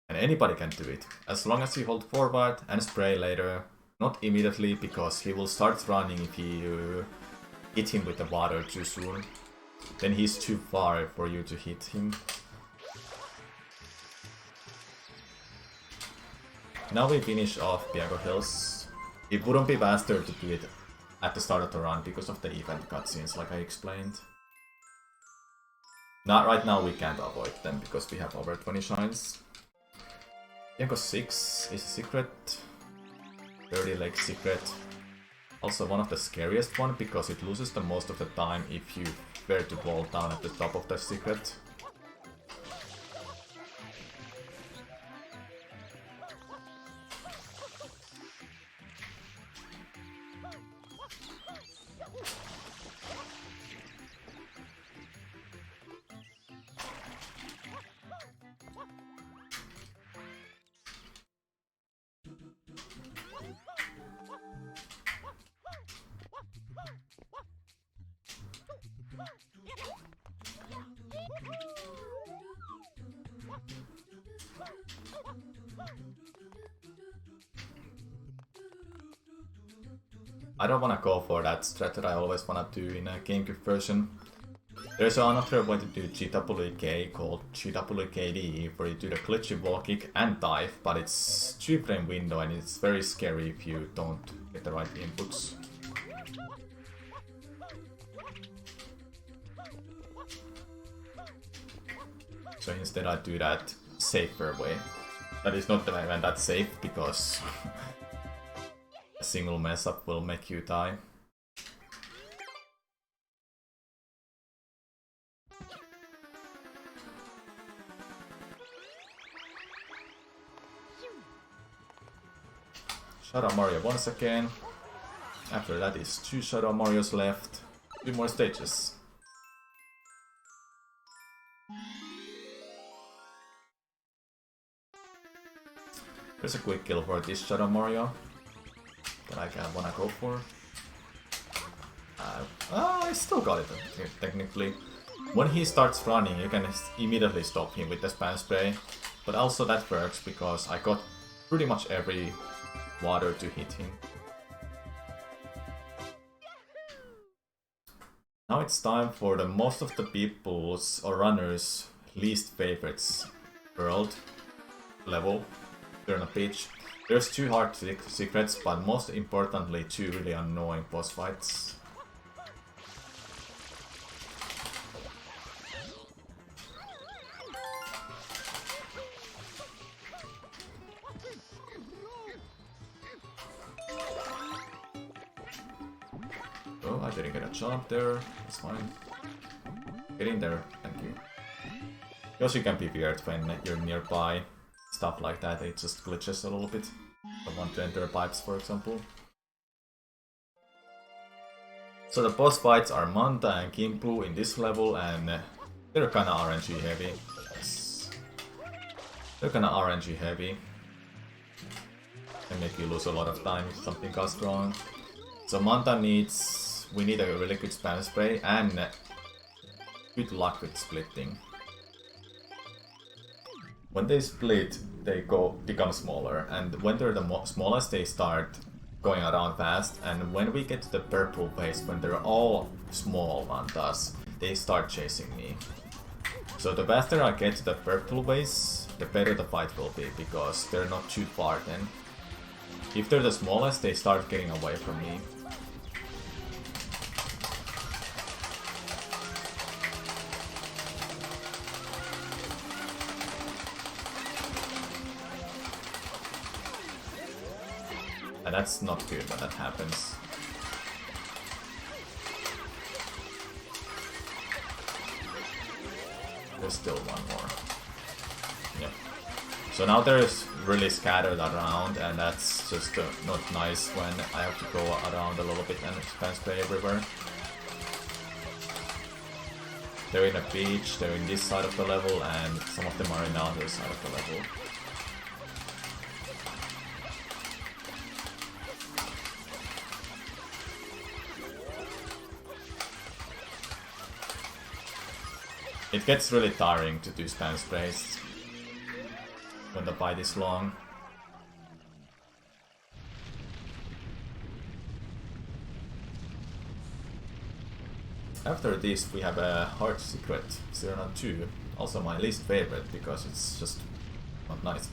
And anybody can do it, as long as you hold forward and spray later. Not immediately, because he will start running if you hit him with the water too soon. Then he's too far for you to hit him. Now we finish off Piago Hills. It wouldn't be faster to do it at the start of the run because of the event cutscenes, like I explained. Not right now, we can't avoid them because we have over 20 shines. Piago 6 is a secret. 30 leg secret. Also one of the scariest one because it loses the most of the time if you were to fall down at the top of the secret. I don't want to go for that strat that I always want to do in a GameCube version. There's another way to do GWK called GWKD, where you do the glitchy wall kick and dive, but it's 2-frame window and it's very scary if you don't get the right inputs. So instead I do that safer way. That is not even that safe because a single mess up will make you die. Shadow Mario once again. After that is 2 Shadow Marios left. 2 more stages. There's a quick kill for this Shadow Mario that I wanna go for. I still got it technically. When he starts running, you can immediately stop him with the spam spray. But also that works because I got pretty much every water to hit him. Now it's time for the most of the people's or runners' least favorites world level. They're on a beach. There's 2 hard secrets, but most importantly 2 really annoying boss fights. Oh, I didn't get a jump there. That's fine. Get in there. Thank you. Yoshi can be weird when you're nearby. Stuff like that, it just glitches a little bit. I want to enter pipes, for example. So the boss fights are Manta and Gimpu in this level, and they're kinda RNG heavy. Yes. They're kinda RNG heavy. And make you lose a lot of time if something goes wrong. So Manta we need a really good spam spray and good luck with splitting. When they split, they become smaller, and when they're the smallest, they start going around fast, and when we get to the purple phase, when they're all small Mantas, they start chasing me. So the faster I get to the purple phase, the better the fight will be, because they're not too far then. If they're the smallest, they start getting away from me. And that's not good when that happens. There's still one more. Yep. So now they're really scattered around, and that's just not nice when I have to go around a little bit and spam spray everywhere. They're in a beach, they're in this side of the level, and some of them are in the other side of the level. It gets really tiring to do spam sprays when the bite is long. After this we have a hard secret, Samura1man, also my least favorite because it's just not nice.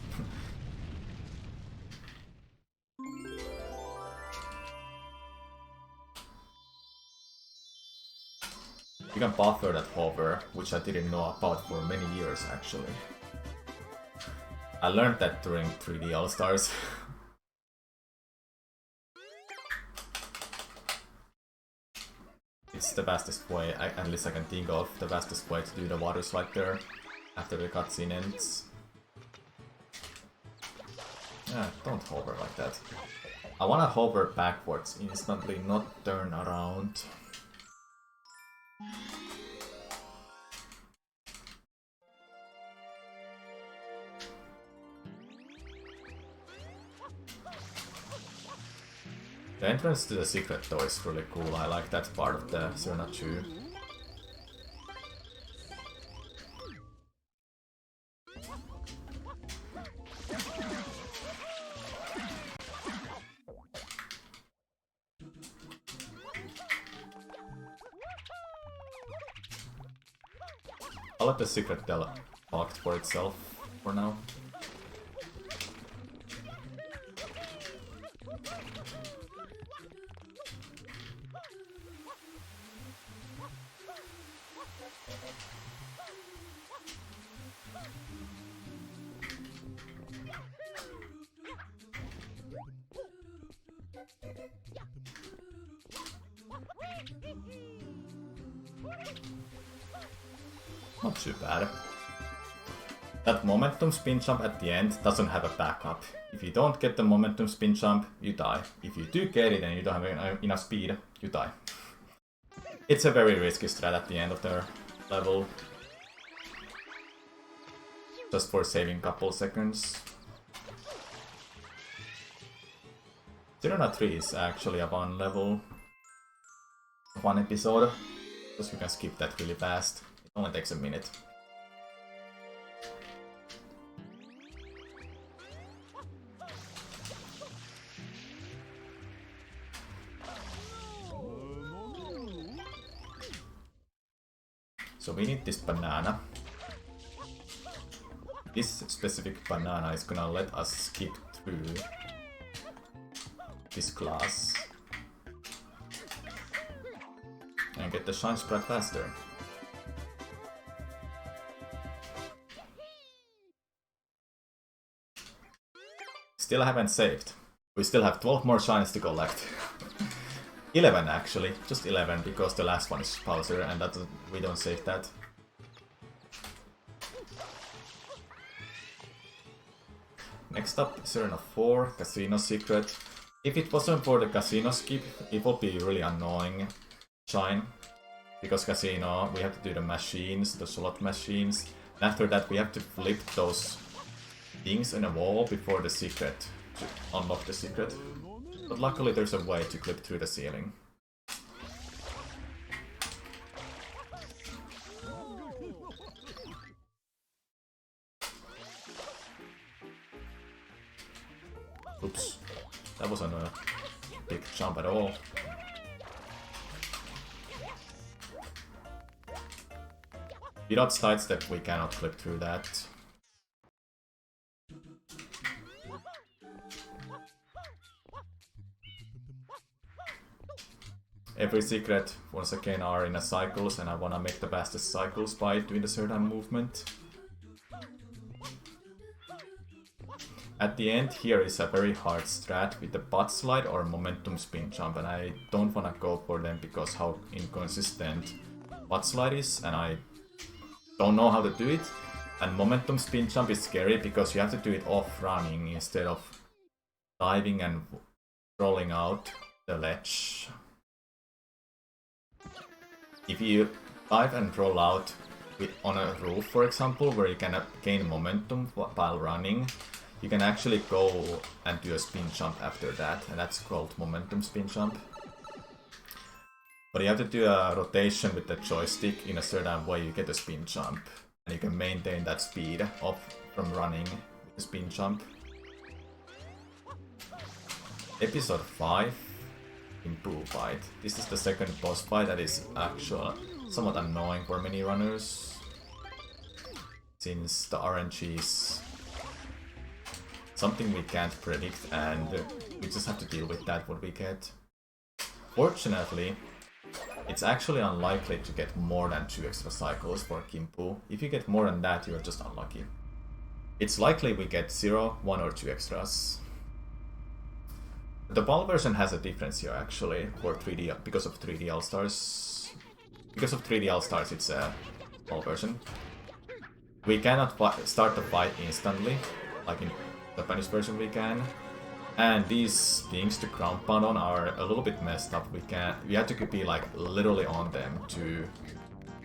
You can buffer that hover, which I didn't know about for many years actually. I learned that during 3D All-Stars. It's the fastest way, at least I can think of, the fastest way to do the water slide there after the cutscene ends. Yeah, don't hover like that. I wanna hover backwards instantly, not turn around. The entrance to the secret though is really cool, I like that part of the Samura1man. I'll let the secret tell talk for itself for now. Not too bad. That momentum spin jump at the end doesn't have a backup. If you don't get the momentum spin jump, you die. If you do get it and you don't have enough speed, you die. It's a very risky strat at the end of the level. Just for saving a couple seconds. 0-3 is actually a one level, one episode, because we can skip that really fast. It only takes a minute. So we need this banana. This specific banana is gonna let us skip through this class and get the shine sprite faster. Still haven't saved. We still have 12 more shines to collect. 11 actually, just 11 because the last one is Bowser and that we don't save that. Next up, Serena 4, Casino Secret. If it wasn't for the Casino skip, it would be really annoying shine. Because Casino, we have to do the machines, the slot machines. And after that we have to flip those things in a wall before the secret, to unlock the secret. But luckily there's a way to clip through the ceiling. Oops, that wasn't a big jump at all. Without sidestep we cannot clip through that. Every secret, once again, are in a cycles and I wanna make the fastest cycles by doing the certain movement. At the end here is a very hard strat with the butt slide or momentum spin jump and I don't wanna go for them because how inconsistent butt slide is and I don't know how to do it. And momentum spin jump is scary because you have to do it off running instead of diving and rolling out the ledge. If you dive and roll out on a roof, for example, where you can gain momentum while running, you can actually go and do a spin jump after that, and that's called momentum spin jump. But you have to do a rotation with the joystick in a certain way, you get a spin jump, and you can maintain that speed from running with the spin jump. Episode 5. Improve fight. This is the second boss fight that is actually somewhat annoying for many runners, since the RNG is something we can't predict and we just have to deal with that what we get. Fortunately, it's actually unlikely to get more than 2 extra cycles for Kimpu. If you get more than that, you're just unlucky. It's likely we get 0, 1 or 2 extras. The PAL version has a difference here actually for 3D because of 3D All-Stars. Because of 3D All-Stars it's a PAL version. We cannot start the fight instantly, like in the Japanese version we can. And these things to ground pound on are a little bit messed up. We have to be like literally on them to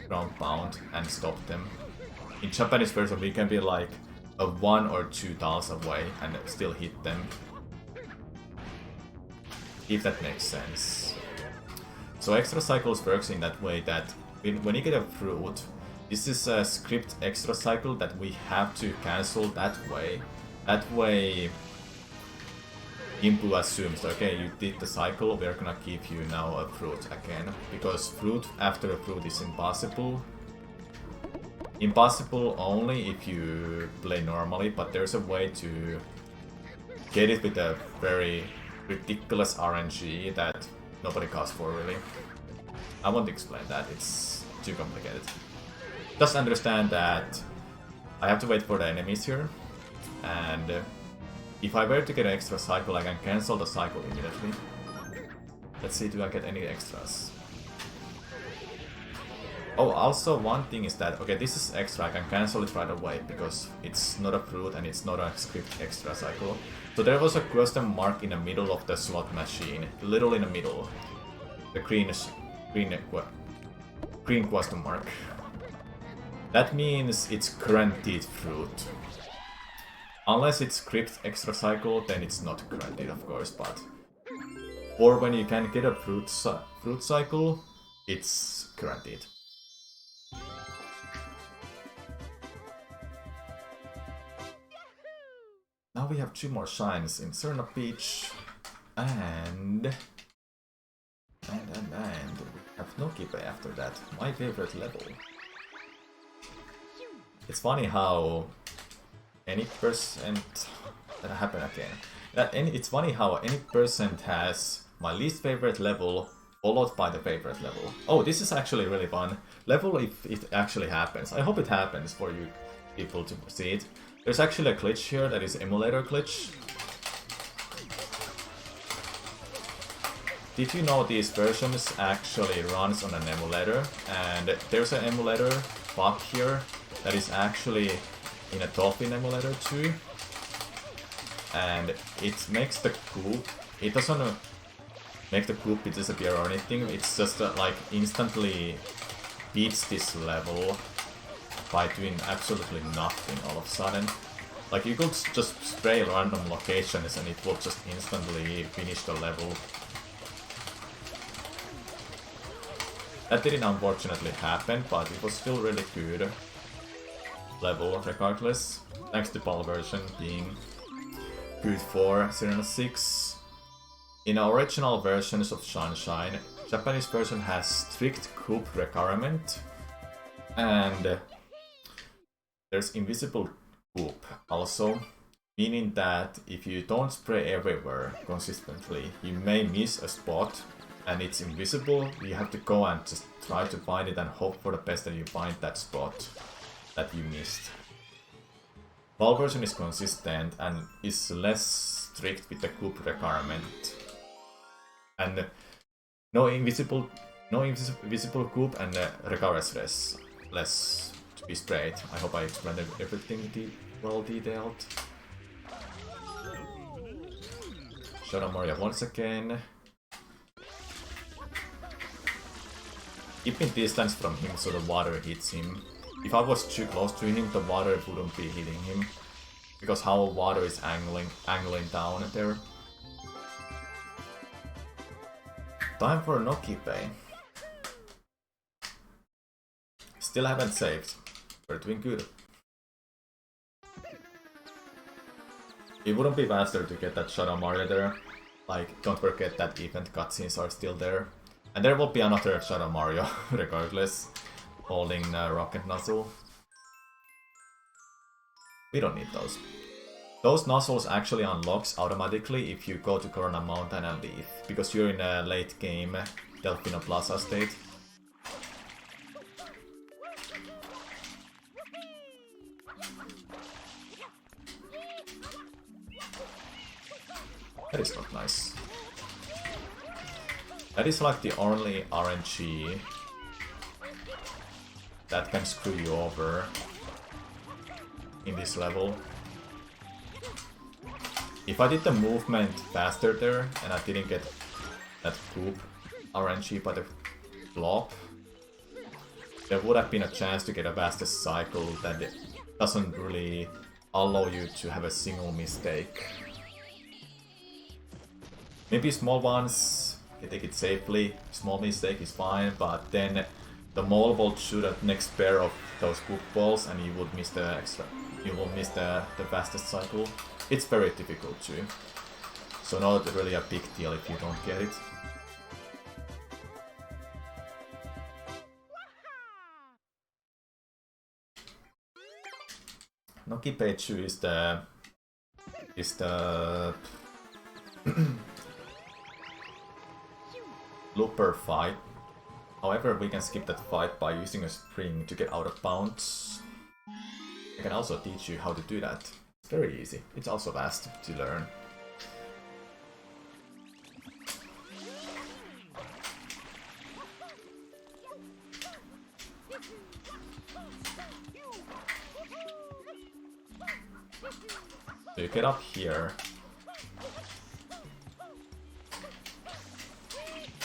ground pound and stop them. In Japanese version we can be like a 1 or 2 tiles away and still hit them. If that makes sense. So extra cycles works in that way that when you get a fruit, this is a script extra cycle that we have to cancel that way. That way Impu assumes, okay, you did the cycle, we're gonna give you now a fruit again. Because fruit after a fruit is impossible. impossible only if you play normally, but there's a way to get it with a very ridiculous RNG that nobody calls for really. I won't explain that, it's too complicated. Just understand that I have to wait for the enemies here, and if I were to get an extra cycle, I can cancel the cycle immediately. Let's see, do I get any extras? Oh, also one thing is that, okay, this is extra, I can cancel it right away, because it's not a fruit and it's not a script extra cycle. So there was a question mark in the middle of the slot machine, literally in the middle. The green question mark. That means it's guaranteed fruit. Unless it's script extra cycle, then it's not guaranteed, of course, but... Or when you can get a fruit cycle, it's guaranteed. Now we have 2 more shines in Serena Beach, and we have Nokibe after that, my favorite level. It's funny how any percent... That happened again. It's funny how any percent has my least favorite level followed by the favorite level. Oh, this is actually really fun. Level if it actually happens. I hope it happens for you people to see it. There's actually a glitch here that is emulator glitch. Did you know these versions actually runs on an emulator? And there's an emulator bug here that is actually in a Dolphin emulator too. And it makes the goop, it doesn't make the goop disappear or anything, it's just like instantly beats this level by doing absolutely nothing all of a sudden. Like you could just spray random locations and it will just instantly finish the level. That didn't unfortunately happen, but it was still really good level regardless, thanks to PAL version being good for Serena 6. In original versions of Sunshine, Japanese version has strict goop requirement, and there's invisible goop also, meaning that if you don't spray everywhere consistently, you may miss a spot and it's invisible. You have to go and just try to find it and hope for the best that you find that spot that you missed. PAL version is consistent and is less strict with the goop requirement. And no invisible goop and requires less to be sprayed. I hope I explained everything well detailed. Shadow Mario once again. Keeping distance from him so the water hits him. If I was too close to him, the water wouldn't be hitting him, because how water is angling down there. Time for Nokibe. Still haven't saved. We're doing good. It wouldn't be faster to get that Shadow Mario there. Like, don't forget that event cutscenes are still there. And there will be another Shadow Mario, regardless, holding Rocket Nozzle. We don't need those. Those nozzles actually unlocks automatically if you go to Corona Mountain and leave, because you're in a late game Delfino Plaza state. That is not nice. That is like the only RNG that can screw you over in this level. If I did the movement faster there and I didn't get that goop RNG by the blob, there would have been a chance to get a fastest cycle that doesn't really allow you to have a single mistake. Maybe small ones, you take it safely, small mistake is fine, but then the mole will shoot at next pair of those goop balls and you would miss the fastest cycle. It's very difficult too. So not really a big deal if you don't get it. Noki Peichu is the looper fight. However, we can skip that fight by using a spring to get out of bounds. I can also teach you how to do that. It's very easy. It's also fast to learn. So you get up here.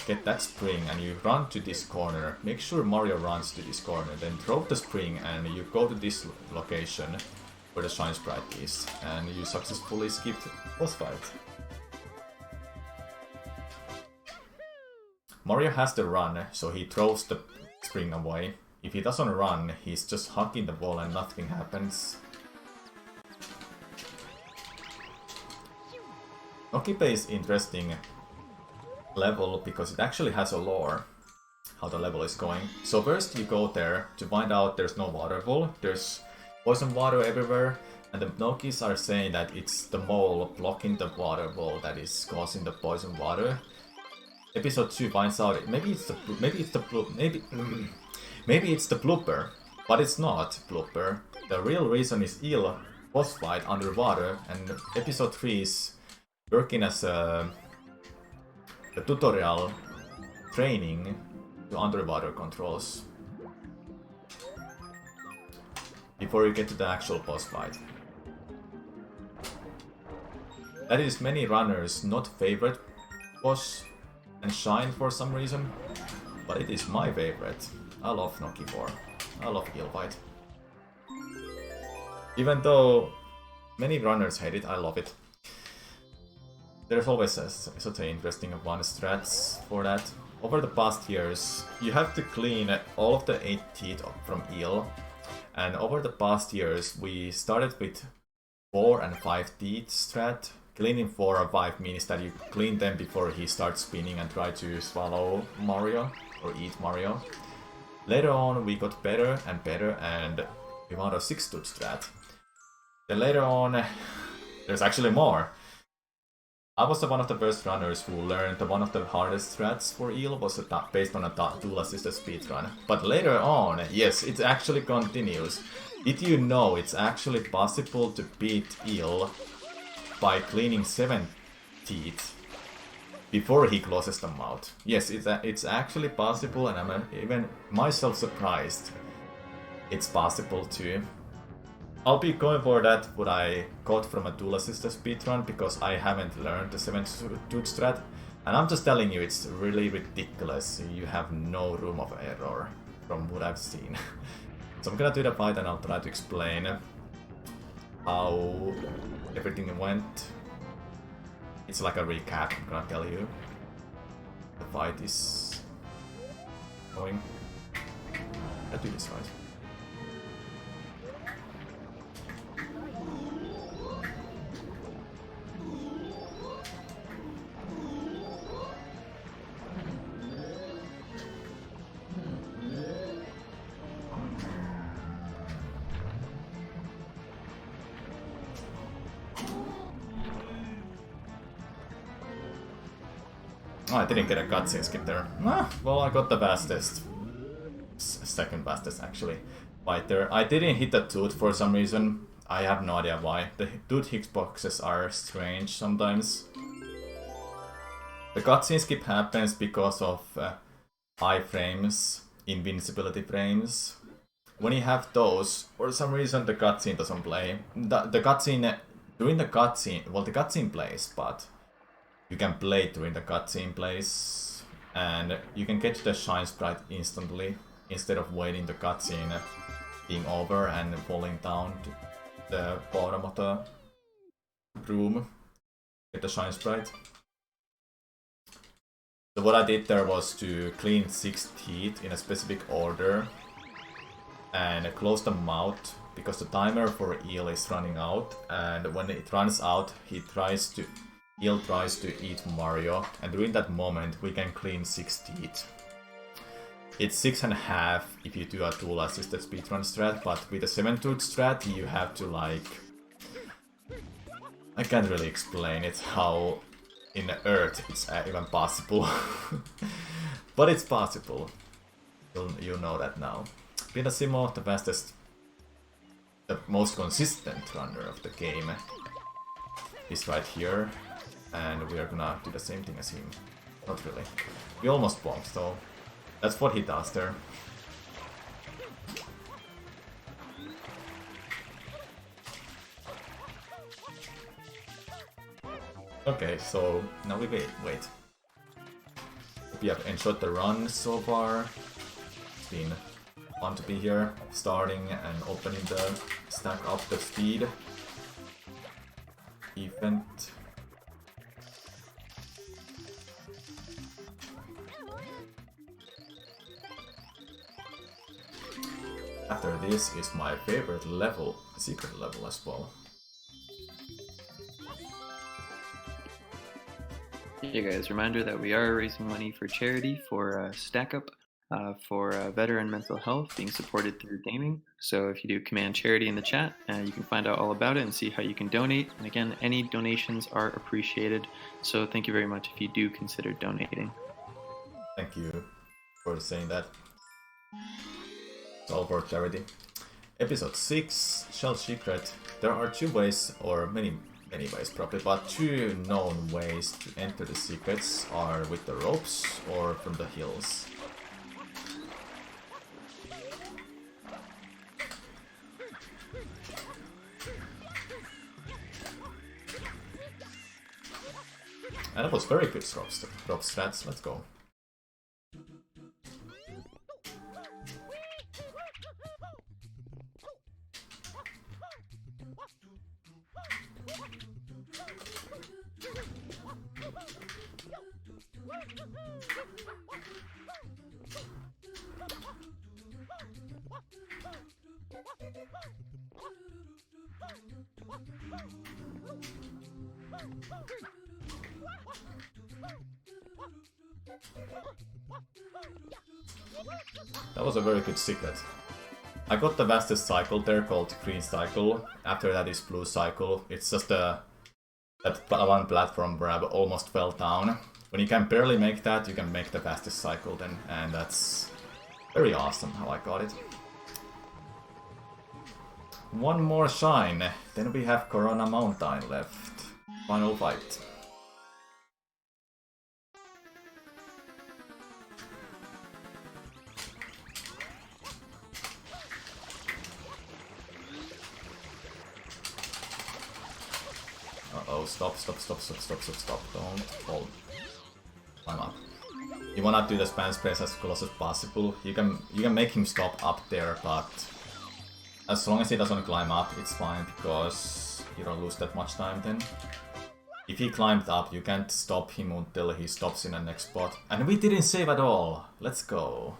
Get that spring and you run to this corner. Make sure Mario runs to this corner. Then throw the spring and you go to this location where the Shine Sprite is. And you successfully skipped boss fight. Mario has to run, so he throws the spring away. If he doesn't run, he's just hugging the wall and nothing happens. Nokipe is interesting level because it actually has a lore how the level is going. So first you go there to find out there's no water ball, there's poison water everywhere, and the Nokis are saying that it's the mole blocking the water ball that is causing the poison water. Episode 2 finds out maybe it's the blooper, but it's not blooper. The real reason is Eel boss fight underwater, and episode 3 is working as a tutorial training to underwater controls before you get to the actual boss fight. That is many runners' not favorite boss and Shine for some reason, but it is my favorite. I love Noki 4. I love Eel fight. Even though many runners hate it, I love it. There's always such an interesting one strats for that. Over the past years, you have to clean all of the 8 teeth from Eel. And over the past years, we started with 4 and 5 teeth strat. Cleaning 4 or 5 means that you clean them before he starts spinning and try to swallow Mario or eat Mario. Later on, we got better and better, and we found a 6 tooth strat. Then later on, there's actually more. I was one of the first runners who learned that one of the hardest strats for Eel was based on a dual-assisted speedrun. But later on, yes, it actually continues. Did you know it's actually possible to beat Eel by cleaning 7 teeth before he closes them out? Yes, it's actually possible, and I'm even myself surprised it's possible too. I'll be going for that what I got from a dual-assisted speedrun because I haven't learned the 7-tooth strat, and I'm just telling you it's really ridiculous. You have no room of error from what I've seen. So I'm gonna do the fight and I'll try to explain how everything went. It's like a recap, I'm gonna tell you. The fight is going. I'll do this right. Oh, I didn't get a cutscene skip there. Ah, well, I got the fastest. Second fastest, actually. Fight there. I didn't hit the tooth for some reason. I have no idea why. The tooth hitboxes are strange sometimes. The cutscene skip happens because of high frames, invincibility frames. When you have those, for some reason the cutscene doesn't play. The cutscene, during the cutscene, well, the cutscene plays, but you can play during the cutscene plays, and you can get the Shine Sprite instantly instead of waiting the cutscene being over and falling down to the bottom of the room. Get the Shine Sprite. So what I did there was to clean 6 teeth in a specific order and close the mouth because the timer for Eel is running out, and when it runs out, Eel tries to eat Mario, and during that moment we can clean 6 teeth. it's 6.5 if you do a tool-assisted speedrun strat, but with a 7-tooth strat, you have to like... I can't really explain it, how in the Earth it's even possible. But it's possible. You'll know that now. Simo, the fastest, the most consistent runner of the game, is right here. And we are gonna do the same thing as him. Not really. We almost bombed, so that's what he does there. Okay, so now we wait. We have enjoyed the run so far. It's been fun to be here, starting and opening the stack up the speed event. After this is my favorite level, secret level as well. Hey guys, reminder that we are raising money for charity for Stack Up for veteran mental health being supported through gaming. So if you do command charity in the chat, you can find out all about it and see how you can donate. And again, any donations are appreciated. So thank you very much if you do consider donating. Thank you for saying that. It's all for charity. Episode 6, Shell Secret. There are 2 ways, or many ways probably, but 2 known ways to enter the secrets are with the ropes or from the hills. And that was very good drop strats, let's go. That was a very good secret. I got the fastest cycle there called green cycle. After that is blue cycle. It's just that one platform where I almost fell down. When you can barely make that, you can make the fastest cycle then, and that's very awesome how I got it. One more shine, then we have Corona Mountain left. Final fight. Uh-oh, stop, don't hold. Climb up. You wanna do the spam space as close as possible. You can make him stop up there, but as long as he doesn't climb up, it's fine, because you don't lose that much time then. If he climbed up, you can't stop him until he stops in the next spot. And we didn't save at all! Let's go!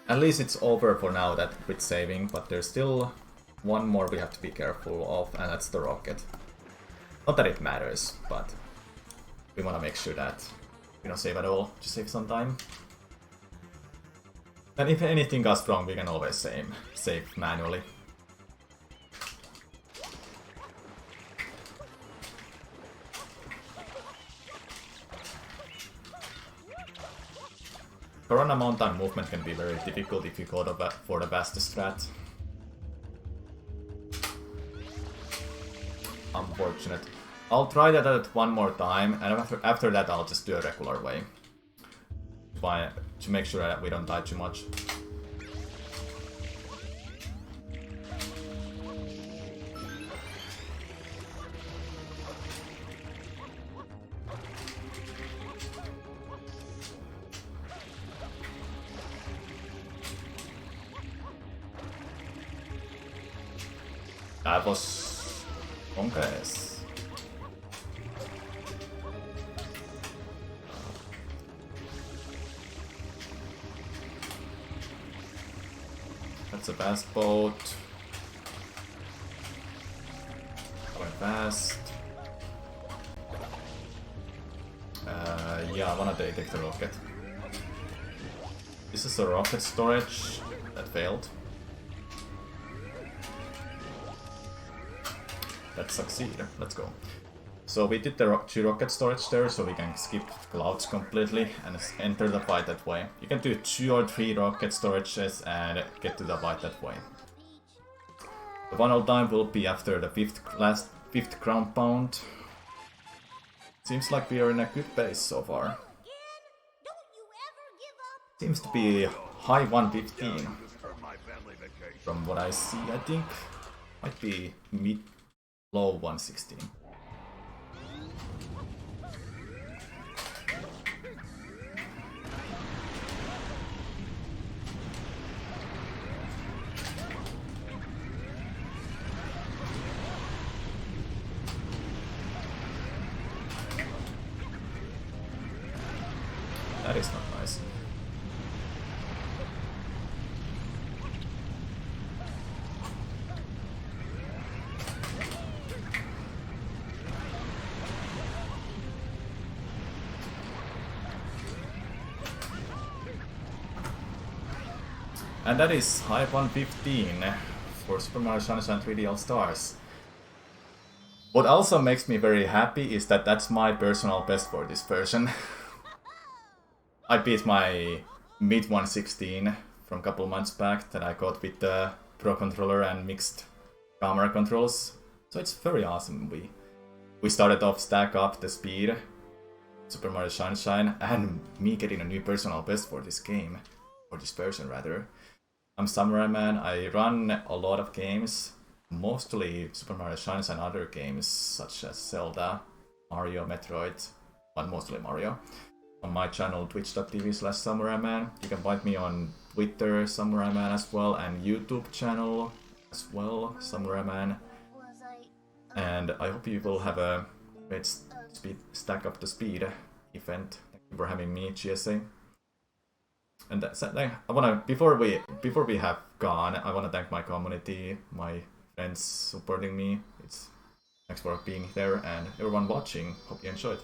At least it's over for now that with saving, but there's still one more we have to be careful of, and that's the rocket. Not that it matters, but we wanna make sure that we don't save at all, just save some time. And if anything goes wrong, we can always save manually. Corona Mountain movement can be very difficult if you go for the fastest strat. Unfortunate. I'll try that one more time, and after that I'll just do a regular way. To make sure that we don't die too much. That was bonkers. That's a fast boat. Going fast. Yeah, I wanna take the rocket. This is a rocket storage that failed. Let's succeed. Let's go. So we did the 2 rocket storage there, so we can skip clouds completely and enter the fight that way. You can do 2 or 3 rocket storages and get to the fight that way. The final time will be after the 5th ground pound. Seems like we are in a good pace so far. Seems to be high 115 from what I see. I think might be low 116. That is not nice. And that is high 115 for Super Mario Sunshine 3D All Stars. What also makes me very happy is that that's my personal best for this version. I beat my mid 116 from a couple months back that I got with the Pro Controller and mixed camera controls. So it's very awesome. We started off stack up the speed, Super Mario Sunshine, and me getting a new personal best for this game. Or this version rather. I'm Samura1man. I run a lot of games, mostly Super Mario Sunshine and other games such as Zelda, Mario, Metroid, but mostly Mario. On my channel twitch.tv/Samura1man. You can find me on Twitter, Samura1man as well, and YouTube channel as well, Samura1man. And I hope you will have a great stack up the speed event. Thank you for having me, GSA. And that's it. I wanna before we have gone, I wanna thank my community, my friends supporting me. Thanks for being there and everyone watching. Hope you enjoyed.